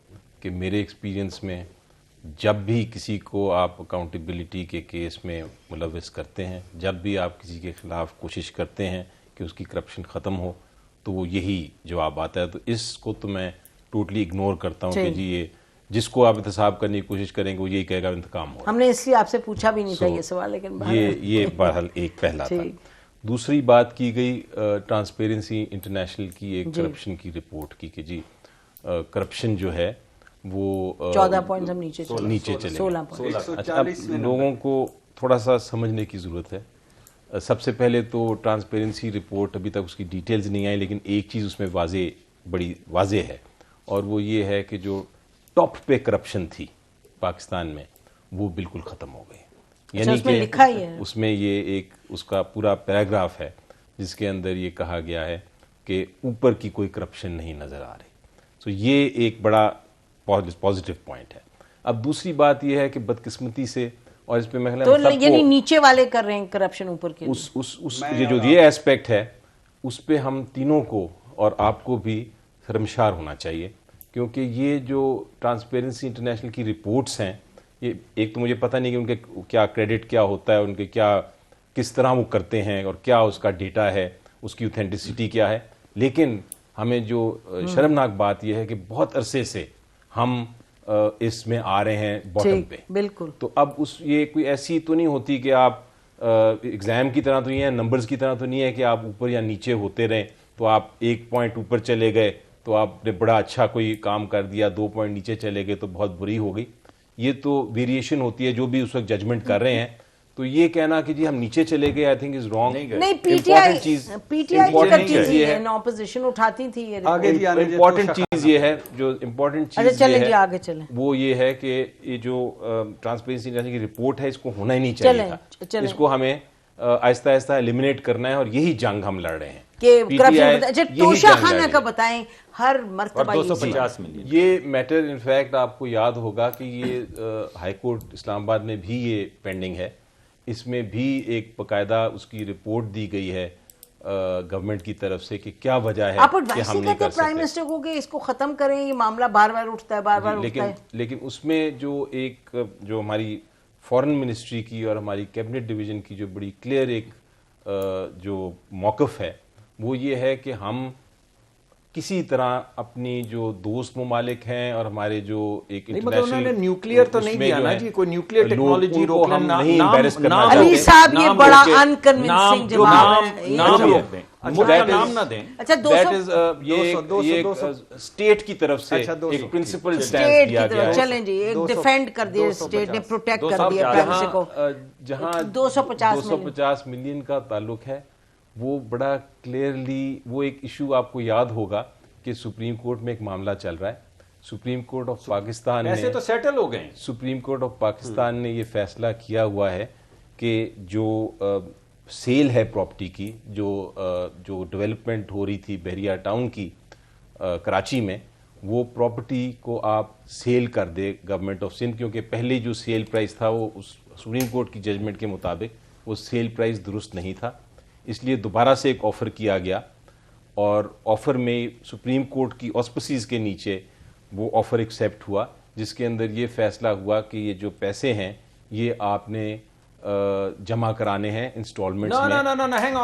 कि मेरे एक्सपीरियंस में जब भी किसी को आप अकाउंटेबिलिटी के केस में मुलविस करते हैं, जब भी आप किसी के ख़िलाफ़ कोशिश करते हैं कि उसकी करप्शन ख़त्म हो, तो वो यही जवाब आता है। तो इसको तो मैं टोटली इग्नोर करता हूँ कि जी ये जिसको आप एहतसाब करने की कोशिश करेंगे वो यही कहेगा इंतकाम हो। हमने इसलिए आपसे पूछा भी नहीं था ये सवाल, लेकिन ये बहरहाल एक पहला था। दूसरी बात की गई ट्रांसपेरेंसी इंटरनेशनल की एक करप्शन की रिपोर्ट की कि जी करप्शन जो है वो 14 पॉइंट हम नीचे चले 16 पॉइंट। अच्छा, अब लोगों को थोड़ा सा समझने की ज़रूरत है। सबसे पहले तो ट्रांसपेरेंसी रिपोर्ट अभी तक उसकी डिटेल्स नहीं आई, लेकिन एक चीज़ उसमें बड़ी वाजे है, और वो ये है कि जो टॉप पे करप्शन थी पाकिस्तान में वो बिल्कुल ख़त्म हो गई। यानी उसमें लिखा ही है, उसमें ये एक उसका पूरा पैराग्राफ है जिसके अंदर ये कहा गया है कि ऊपर की कोई करप्शन नहीं नज़र आ रही। तो ये एक बड़ा पॉजिटिव पॉइंट है। अब दूसरी बात यह है कि बदकिस्मती से, और इस पे मैं तो यानी नीचे वाले कर रहे हैं करप्शन, ऊपर के ये एस्पेक्ट है, उस पे हम तीनों को और आपको भी शर्मशार होना चाहिए, क्योंकि ये जो ट्रांसपेरेंसी इंटरनेशनल की रिपोर्ट्स हैं, ये एक तो मुझे पता नहीं कि उनके क्या क्रेडिट क्या होता है, उनके क्या किस तरह वो करते हैं और क्या उसका डेटा है, उसकी ऑथेंटिसिटी क्या है, लेकिन हमें जो शर्मनाक बात यह है कि बहुत अरसे से हम इसमें आ रहे हैं बॉटम पे। बिल्कुल। तो अब ये कोई ऐसी तो नहीं होती कि आप एग्जाम की तरह तो नहीं है, नंबर्स की तरह तो नहीं है कि आप ऊपर या नीचे होते रहें, तो आप 1 पॉइंट ऊपर चले गए तो आपने बड़ा अच्छा कोई काम कर दिया, 2 पॉइंट नीचे चले गए तो बहुत बुरी हो गई। ये तो वेरिएशन होती है जो भी उस वक्त जजमेंट कर रहे हैं। तो ये कहना कि जी हम नीचे चले गए, आई थिंक इज रॉन्ग। नहीं, पीटीआई ये है, ऑपोजिशन उठाती थी ये। इम्पोर्टेंट चीज ये है, जो इम्पोर्टेंट चीज ये है, आगे चलें, वो ये है कि ये जो ट्रांसपेरेंसी इंटरनेशनल की रिपोर्ट है, इसको होना ही नहीं चाहिए था। इसको हमें आहिस्ता आहिस्ता एलिमिनेट करना है, और यही जंग हम लड़ रहे हैं कि करप्शन। तोशाखाना का बताएं, हर मर्तबा 250 मिलियन ये मैटर इनफैक्ट आपको याद होगा कि ये हाई कोर्ट इस्लामाबाद में भी ये पेंडिंग है। इसमें भी एक बकायदा उसकी रिपोर्ट दी गई है गवर्नमेंट की तरफ से कि क्या वजह है कि हम नहीं कर सकते। प्राइम मिनिस्टर को कि इसको खत्म करें, ये मामला बार बार उठता है, बार बार उठता है। लेकिन उसमें जो हमारी फॉरेन मिनिस्ट्री की और हमारी कैबिनेट डिवीजन की जो बड़ी क्लियर एक जो मौक़िफ़ है, वो ये है कि हम किसी तरह अपनी जो दोस्त ममालिक हैं और हमारे जो एक इंटरनेशनल न्यूक्लियर तो नहीं दिया ना जी, कोई न्यूक्लियर टेक्नोलॉजी रोक हम नहीं एम्बैरेस करना चाहते। अली साहब ये बड़ा अनकन्विंसिंग जवाब है, नाम ना दें। अच्छा, ये स्टेट की तरफ से एक प्रिंसिपल स्टैंड दिया गया है। चलें जी, एक डिफेंड कर दिया स्टेट ने, प्रोटेक्ट कर दिया प्राइवेसी को। जहां 250 मिलियन का ताल्लुक है, वो बड़ा क्लियरली वो एक इशू आपको याद होगा कि सुप्रीम कोर्ट में एक मामला चल रहा है। सुप्रीम कोर्ट ऑफ पाकिस्तान ऐसे तो सेटल हो गए। सुप्रीम कोर्ट ऑफ पाकिस्तान ने ये फैसला किया हुआ है कि जो सेल है प्रॉपर्टी की, जो डेवलपमेंट हो रही थी बहरिया टाउन की कराची में, वो प्रॉपर्टी को आप सेल कर दे गवर्नमेंट ऑफ सिंध, क्योंकि पहले जो सेल प्राइस था वो उस सुप्रीम कोर्ट की जजमेंट के मुताबिक वो सेल प्राइस दुरुस्त नहीं था। इसलिए दोबारा से एक ऑफ़र किया गया, और ऑफ़र में सुप्रीम कोर्ट की ऑस्पिसीज़ के नीचे वो ऑफ़र एक्सेप्ट हुआ, जिसके अंदर ये फैसला हुआ कि ये जो पैसे हैं ये आपने जमा कराने हैं इंस्टॉलमेंट्स में। नो, हैंग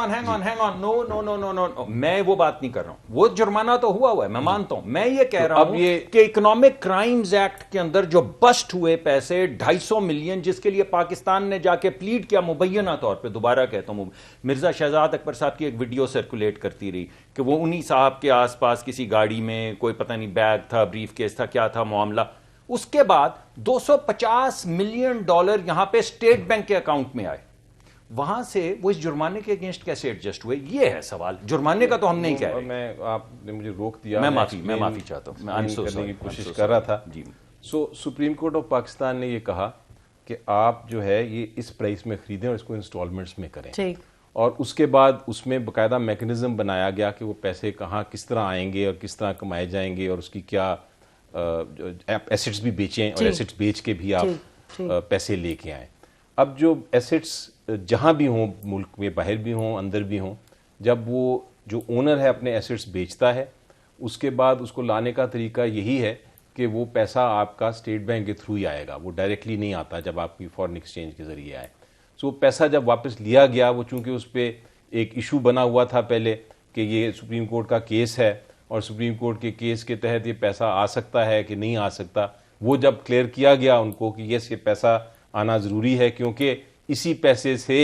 ऑन, नो, मैं वो बात नहीं कर रहा हूं। वो जुर्माना तो हुआ है, मैं मानता हूं। मैं ये कह रहा हूं कि इकोनॉमिक क्राइम्स एक्ट के अंदर जो बस्ट हुए पैसे 250 मिलियन, जिसके लिए पाकिस्तान ने जाके प्लीड किया मुबैना तौर पे, दोबारा कहता हूं, मिर्जा शहजाद अकबर साहब की एक वीडियो सर्कुलेट करती रही कि वो उन्हीं साहब के आसपास किसी गाड़ी में कोई पता नहीं बैग था, ब्रीफ केस था, क्या था मामला। उसके बाद 250 मिलियन डॉलर यहां पे स्टेट बैंक के अकाउंट में आए। वहां से वो इस जुर्माने के अगेंस्ट कैसे एडजस्ट हुए, ये है सवाल। जुर्माने का तो हम नहीं कह रहे। आपने मुझे रोक दिया, मैं माफी चाहता हूं, मैं करने की कोशिश कर रहा था जी। सुप्रीम कोर्ट ऑफ पाकिस्तान ने ये कहा कि आप जो है ये इस प्राइस में खरीदें और इसको इंस्टॉलमेंट्स में करें, और उसके बाद उसमें बाकायदा मैकेनिज्म बनाया गया कि वो पैसे कहाँ किस तरह आएंगे और किस तरह कमाए जाएंगे, और उसकी क्या एसेट्स भी बेचें और एसेट्स बेच के भी आप पैसे लेके आएं। अब जो एसेट्स जहां भी हों, मुल्क में बाहर भी हों, अंदर भी हों, जब वो जो ओनर है अपने एसेट्स बेचता है, उसके बाद उसको लाने का तरीका यही है कि वो पैसा आपका स्टेट बैंक के थ्रू ही आएगा, वो डायरेक्टली नहीं आता जब आपकी फॉरेन एक्सचेंज के जरिए आए। सो पैसा जब वापस लिया गया, वो चूंकि उस पर एक इशू बना हुआ था पहले कि ये सुप्रीम कोर्ट का केस है और सुप्रीम कोर्ट के केस के तहत ये पैसा आ सकता है कि नहीं आ सकता, वो जब क्लियर किया गया उनको कि यस ये पैसा आना ज़रूरी है क्योंकि इसी पैसे से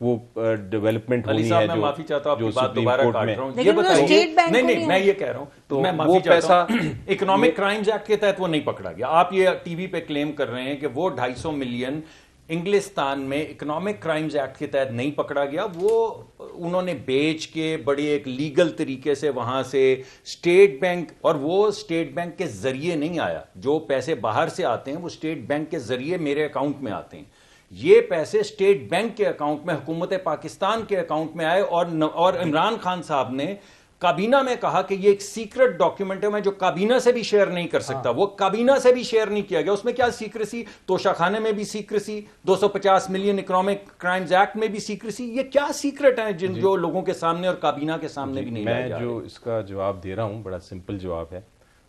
वो डेवलपमेंट होनी है मैं माफी चाहता हूं, जो आपकी बात सुप्रीम दोबारा कोर्ट काट में। रहा हूं। लेकिन वो स्टेट बैंक नहीं को नहीं नहीं मैं ये कह रहा हूं तो मैं वो माफी चाहता पैसा हूं, इकोनॉमिक क्राइम्स एक्ट के तहत वो नहीं पकड़ा गया। आप ये टीवी पे क्लेम कर रहे हैं कि वो 250 मिलियन इंग्लिस्तान में इकोनॉमिक क्राइम्स एक्ट के तहत नहीं पकड़ा गया, वो उन्होंने बेच के बड़े एक लीगल तरीके से वहां से स्टेट बैंक, और वो स्टेट बैंक के जरिए नहीं आया। जो पैसे बाहर से आते हैं वो स्टेट बैंक के जरिए मेरे अकाउंट में आते हैं। ये पैसे स्टेट बैंक के अकाउंट में, हुकूमत पाकिस्तान के अकाउंट में आए, और इमरान खान साहब ने काबीना में कहा कि ये एक सीक्रेट डॉक्यूमेंट है, मैं जो काबीना से भी शेयर नहीं कर सकता। वो काबीना से भी शेयर नहीं किया गया। उसमें क्या सीक्रेसी, तोशाखाने में भी secrecy, 250 million economic crimes act में भी सीक्रेसी। ये क्या सीक्रेट है जिन जो लोगों के सामने और काबीना के सामने भी नहीं लाए जा मैं रहे? जो इसका जवाब दे रहा हूँ बड़ा सिंपल जवाब है।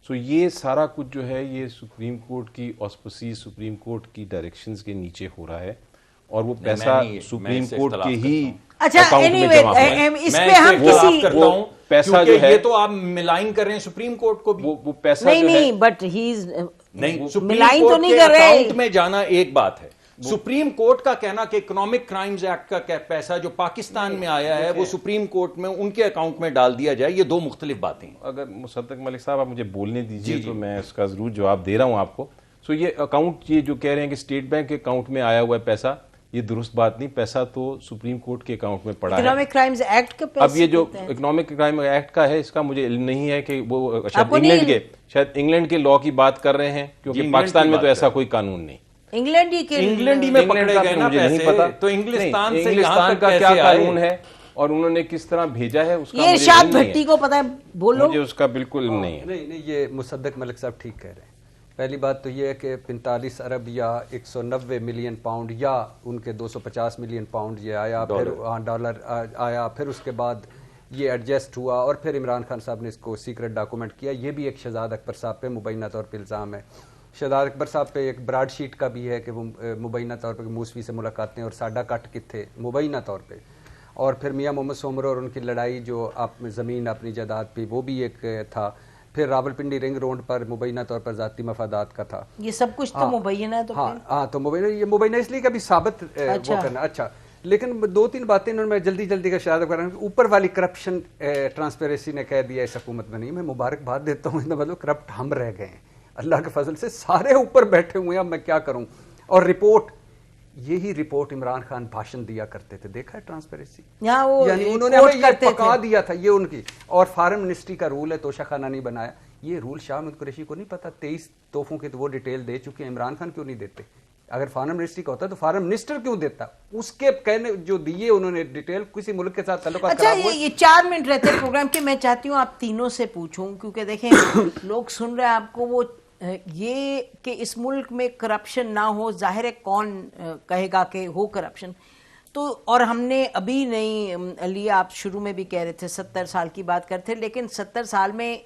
सो ये सारा कुछ जो है ये सुप्रीम कोर्ट की ऑस्पिसी, सुप्रीम कोर्ट की डायरेक्शंस के नीचे हो रहा है और वो पैसा सुप्रीम कोर्ट के ही अच्छा, अकाउंट में anyway, जमा हुआ है। इस मैं पे हम इससे खिलाफ किसी करता हूं, पैसा क्योंकि जो है ये तो आप मिलाइन कर रहे हैं सुप्रीम कोर्ट को भी। वो पैसा नहीं जो है नहीं बट ही इज नहीं, सुप्रीम मिलाइन तो कोर्ट नहीं के कर रहे। अकाउंट में जाना एक बात है, सुप्रीम कोर्ट का कहना कि इकोनॉमिक क्राइम्स एक्ट का पैसा जो पाकिस्तान में आया है वो सुप्रीम कोर्ट में उनके अकाउंट में डाल दिया जाए, ये दो मुख्तलिफ बातें हैं। अगर मुसद्दक मलिक साहब आप मुझे बोलने दीजिए तो मैं इसका जरूर जवाब दे रहा हूं आपको। सो ये अकाउंट, ये जो कह रहे हैं कि स्टेट बैंक के अकाउंट में आया हुआ है पैसा, ये दुरुस्त बात नहीं। पैसा तो सुप्रीम कोर्ट के अकाउंट में पड़ा है। इकोनॉमिक क्राइम्स एक्ट का पैसा अब ये जो इकोनॉमिक क्राइम एक्ट का है, इसका मुझे इल्म नहीं है कि वो शायद इंग्लैंड के लॉ की बात कर रहे हैं, क्योंकि पाकिस्तान में तो ऐसा कोई कानून नहीं। इंग्लैंड ही में पकड़े गए ना मुझे नहीं पैसे, पता तो इंग्लिस्तान से इंग्लिस्तान का क्या कानून है और उन्होंने किस तरह भेजा है उसका ये इरशाद भट्टी को पता है, बोलो। मुझे उसका बिल्कुल इल्म नहीं है। नहीं, ये मुसद्दक मलिक साहब ठीक कह रहे हैं। पहली बात तो ये है कि 45 अरब या 190 मिलियन पाउंड या उनके 250 मिलियन पाउंड ये आया, फिर डॉलर आया, फिर उसके बाद ये एडजस्ट हुआ और फिर इमरान खान साहब ने इसको सीक्रेट डॉक्यूमेंट किया। ये भी एक शहजाद अकबर साहब पे मुबैना तौर पे इल्ज़ाम है। शहजाद अकबर साहब पे एक ब्राड शीट का भी है कि वो मुबैना तौर पे मूसवी से मुलाकातें और साडा कट किथे मुबैना तौर पे, और फिर मियाँ मोहम्मद सोमर और उनकी लड़ाई जो आप ज़मीन अपनी जायदाद पे, वो भी एक था। फिर रावलपिंडी रिंग रोड पर मुबैना तौर पर ज़ाती मफादात का था। ये सब कुछ तो मुबैना है। तो हाँ, तो मुबैना, ये मुबैना इसलिए कभी साबित अच्छा। वो करना। अच्छा, लेकिन दो तीन बातें इन्होंने मैं जल्दी का शायद कर रहा हूँ। ऊपर वाली करप्शन ट्रांसपेरेंसी ने कह दिया इस हुकूमत में नहीं। मैं मुबारकबाद देता हूँ, मतलब करप्ट हम रह गए हैं अल्लाह के फजल से, सारे ऊपर बैठे हुए हैं। अब मैं क्या करूँ। और रिपोर्ट, यही रिपोर्ट इमरान खान भाषण दिया करते थे, देखा है ट्रांसपेरेंसी, यानी उन्होंने हमें ये पका दिया था, ये उनकी। और फॉरेन मिनिस्ट्री का रूल है, तोशाखाना नहीं बनाया, ये रूल शाह अहमद कुरैशी को नहीं पता। 23 तोहफों की तो वो डिटेल दे चुके हैं, इमरान खान क्यों नहीं देते? अगर फॉरेन मिनिस्ट्री का होता तो फॉरेन मिनिस्टर क्यों देता? उसके कहने जो दिए उन्होंने डिटेल, किसी मुल्क के साथ ताल्लुकात अच्छा, ये 4 मिनट रहते हैं प्रोग्राम के। मैं चाहती हूँ आप तीनों से पूछूं, क्योंकि देखें लोग सुन रहे हैं आपको, वो ये कि इस मुल्क में करप्शन ना हो, जाहिर है कौन कहेगा कि हो करप्शन। तो और हमने अभी नहीं लिया, आप शुरू में भी कह रहे थे 70 साल की बात करते, लेकिन 70 साल में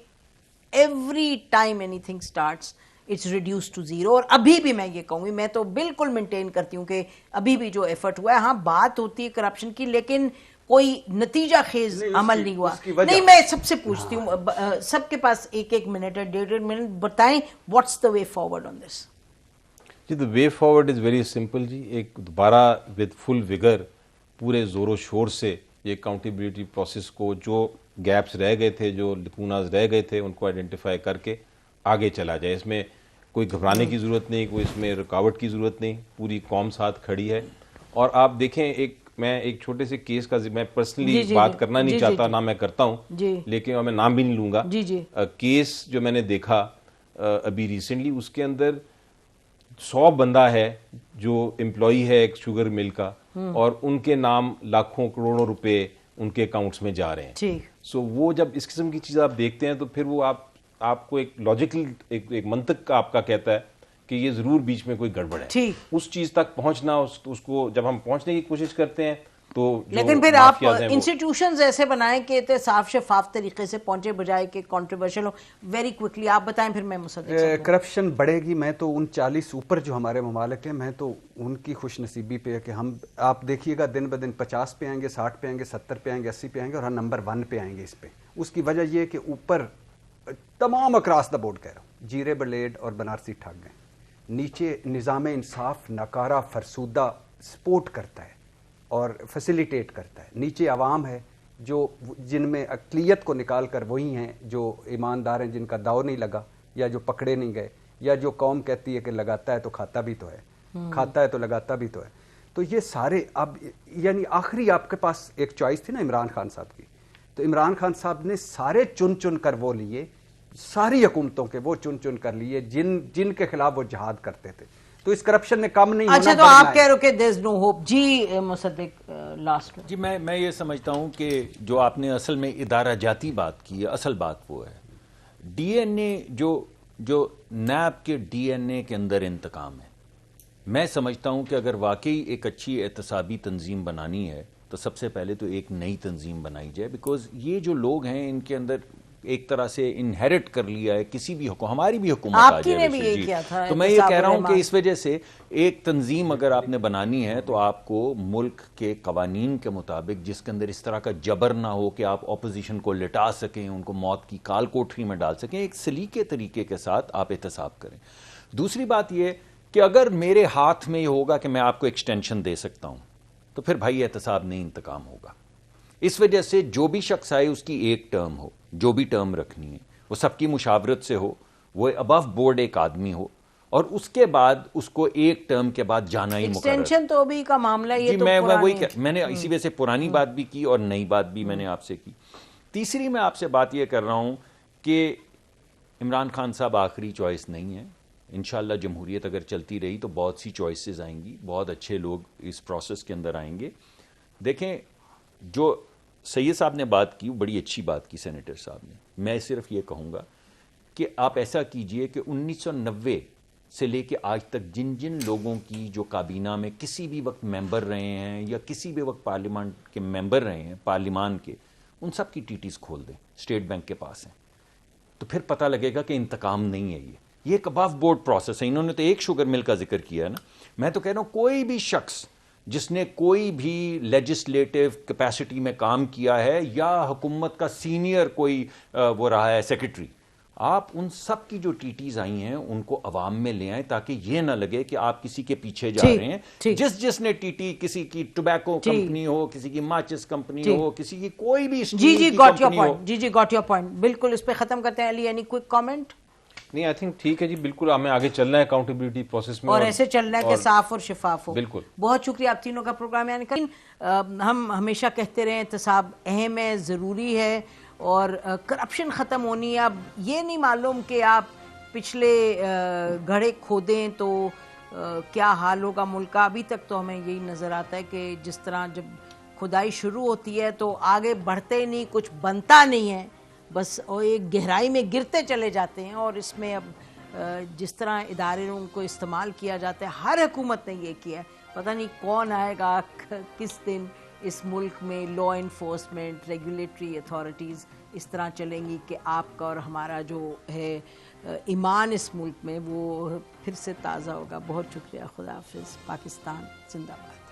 every time anything starts it's reduce to zero. और अभी भी मैं ये कहूँगी, मैं तो बिल्कुल मेंटेन करती हूँ कि अभी भी जो एफर्ट हुआ है, हाँ बात होती है करप्शन की, लेकिन कोई नतीजा खेज अमल नहीं हुआ। नहीं, मैं सबसे पूछती हूँ, सबके पास 1-1 मिनट है, 1.5 मिनट, बताएं what's the way forward on this. जी, the way forward is very simple जी। एक दोबारा विद फुल विगर, पूरे ज़ोरों शोर से ये अकाउंटेबिलिटी प्रोसेस को, जो गैप्स रह गए थे, जो लकूनाज रह गए थे, उनको आइडेंटिफाई करके आगे चला जाए। इसमें कोई घबराने की ज़रूरत नहीं, कोई इसमें रुकावट की ज़रूरत नहीं, पूरी कौम साथ खड़ी है। और आप देखें, मैं एक छोटे से केस का मैं पर्सनली बात करना नहीं चाहता, ना मैं करता हूँ, लेकिन मैं नाम भी नहीं लूँगा। केस जो मैंने देखा अभी रिसेंटली, उसके अंदर 100 बंदा है जो एम्प्लॉई है एक शुगर मिल का, और उनके नाम लाखों करोड़ों रुपए उनके अकाउंट्स में जा रहे हैं। सो वो जब इस किस्म की चीज़ आप देखते हैं तो फिर वो आपको एक लॉजिकल एक मंतक का आपका कहता है कि ये जरूर बीच में कोई गड़बड़ है। उस चीज तक पहुंचना, उसको जब हम पहुंचने की कोशिश करते हैं तो जो लेकिन फिर आप माफियाज हैं वो- इंस्टीट्यूशंस ऐसे बनाएं कि इतने साफ शफाफ तरीके से पहुंचे, बजाय कि कंट्रोवर्शियल हो। वेरी क्विकली आप बताएं, फिर मैं मुसद्दिक साहब को। करप्शन बढ़ेगी। मैं तो उन 40 ऊपर जो हमारे ममालिक हैं, मैं तो उनकी खुशनसीबी पे है कि हम, आप देखिएगा दिन ब दिन 50 पे आएंगे, 60 पे आएंगे, 70 पे आएंगे, 80 पे आएंगे और हम नंबर 1 पे आएंगे इस पे। उसकी वजह यह है कि ऊपर तमाम अक्रॉस द बोर्ड कह रहा हूँ, जीरे ब्लेड और बनारसी ठग गए। नीचे निज़ाम इंसाफ नकारा फरसूदा सपोर्ट करता है और फैसिलिटेट करता है। नीचे आवाम है जो जिनमें अक़लियत को निकाल कर वही हैं जो ईमानदार हैं, जिनका दाव नहीं लगा या जो पकड़े नहीं गए, या जो कौम कहती है कि लगाता है तो खाता भी तो है, खाता है तो लगाता भी तो है। तो ये सारे अब यानी आखिरी आपके पास एक चॉइस थी ना इमरान खान साहब की, तो इमरान खान साहब ने सारे चुन चुन कर वो लिए, सारी हुकूमतों के वो चुन चुन कर लिए जिनके खिलाफ वो जहाद करते थे। तो इस करप्शन ने कम नहीं अच्छा, होना, तो बढ़ना आप है। कह रहे हो कि there is no hope ji. Musaddiq last में जी, मैं ये समझता हूं कि जो आपने असल में इदारा जाती बात की है, असल बात वो है डीएनए, जो नैब के डीएनए के अंदर इंतकाम है। मैं समझता हूं कि अगर वाकई एक अच्छी एहतसाबी तंजीम बनानी है तो सबसे पहले तो एक नई तंजीम बनाई जाए, बिकॉज ये जो लोग हैं इनके अंदर एक तरह से इनहेरिट कर लिया है किसी भी हमारी भी हुकूमत आ आपकी जाए ने भी वैसे ये जी। किया था, तो मैं ये कह रहा हूं कि एहतसाब-उर-रहमान। इस वजह से एक तंजीम अगर आपने बनानी है तो आपको मुल्क के कवानीन के मुताबिक, जिसके अंदर इस तरह का जबर ना हो कि आप अपोजिशन को लिटा सकें, उनको मौत की काल कोठरी में डाल सकें, एक सलीके तरीके के साथ आप एहतसाब करें। दूसरी बात यह कि अगर मेरे हाथ में ये होगा कि मैं आपको एक्सटेंशन दे सकता हूं तो फिर भाई एहतसाब नहीं इंतकाम होगा। इस वजह से जो भी शख्स आए उसकी एक टर्म हो, जो भी टर्म रखनी है वो सबकी मुशावरत से हो, वो अबव बोर्ड एक आदमी हो और उसके बाद उसको एक टर्म के बाद जाना ही मुकर्रर। एक्सटेंशन तो अभी का मामला ये जी, तो मैं वही पुरानी- मैंने इसी वजह से पुरानी बात भी की और नई बात भी मैंने आपसे की। तीसरी मैं आपसे बात यह कर रहा हूं कि इमरान खान साहब आखिरी चॉइस नहीं है। इंशाल्लाह जमहूरियत अगर चलती रही तो बहुत सी चॉइसेस आएंगी, बहुत अच्छे लोग इस प्रोसेस के अंदर आएंगे। देखें, जो सैयद साहब ने बात की, बड़ी अच्छी बात की सेनेटर साहब ने। मैं सिर्फ ये कहूँगा कि आप ऐसा कीजिए कि 1990 से लेके आज तक जिन जिन लोगों की जो काबीना में किसी भी वक्त मेंबर रहे हैं या किसी भी वक्त पार्लियामेंट के मेंबर रहे हैं, पार्लियामान के, उन सब की टीटीज खोल दें, स्टेट बैंक के पास हैं, तो फिर पता लगेगा कि इंतकाम नहीं है ये एक अबव बोर्ड प्रोसेस है। इन्होंने तो एक शुगर मिल का जिक्र किया है ना। मैं तो कह रहा हूँ कोई भी शख्स जिसने कोई भी लेजिस्लेटिव कैपेसिटी में काम किया है या हुकूमत का सीनियर कोई वो रहा है सेक्रेटरी, आप उन सब की जो टीटीज आई हैं उनको अवाम में ले आए ताकि ये ना लगे कि आप किसी के पीछे जा ठीक, रहे हैं। ठीक। जिसने टीटी, किसी की टोबैको ठीक। कंपनी हो, किसी की माचिस कंपनी ठीक। हो, किसी की कोई भी जी स्टील जी की गॉट योर कंपनी हो, पॉइंट, जी जी गॉट योर पॉइंट। बिल्कुल इस पे खत्म करते हैं। Ali, any quick comment? नहीं, आई थिंक ठीक है जी, बिल्कुल हमें आगे चलना है अकाउंटेबिलिटी प्रोसेस में और ऐसे चलना है कि साफ और शिफाफ हो। बिल्कुल। बहुत शुक्रिया आप तीनों का प्रोग्राम यानी हम हमेशा कहते रहे एहतसाब अहम है, ज़रूरी है और करप्शन ख़त्म होनी है। अब ये नहीं मालूम कि आप पिछले घड़े खोदें तो क्या हाल होगा मुल्क का। अभी तक तो हमें यही नज़र आता है कि जिस तरह जब खुदाई शुरू होती है तो आगे बढ़ते नहीं, कुछ बनता नहीं है, बस और एक गहराई में गिरते चले जाते हैं। और इसमें अब जिस तरह इदारों को इस्तेमाल किया जाता है, हर हुकूमत ने ये किया है। पता नहीं कौन आएगा किस दिन इस मुल्क में लॉ इन्फोर्समेंट, रेगुलेटरी अथॉरिटीज़ इस तरह चलेंगी कि आपका और हमारा जो है ईमान इस मुल्क में वो फिर से ताज़ा होगा। बहुत शुक्रिया। खुदा हाफिज़। पाकिस्तान जिंदाबाद।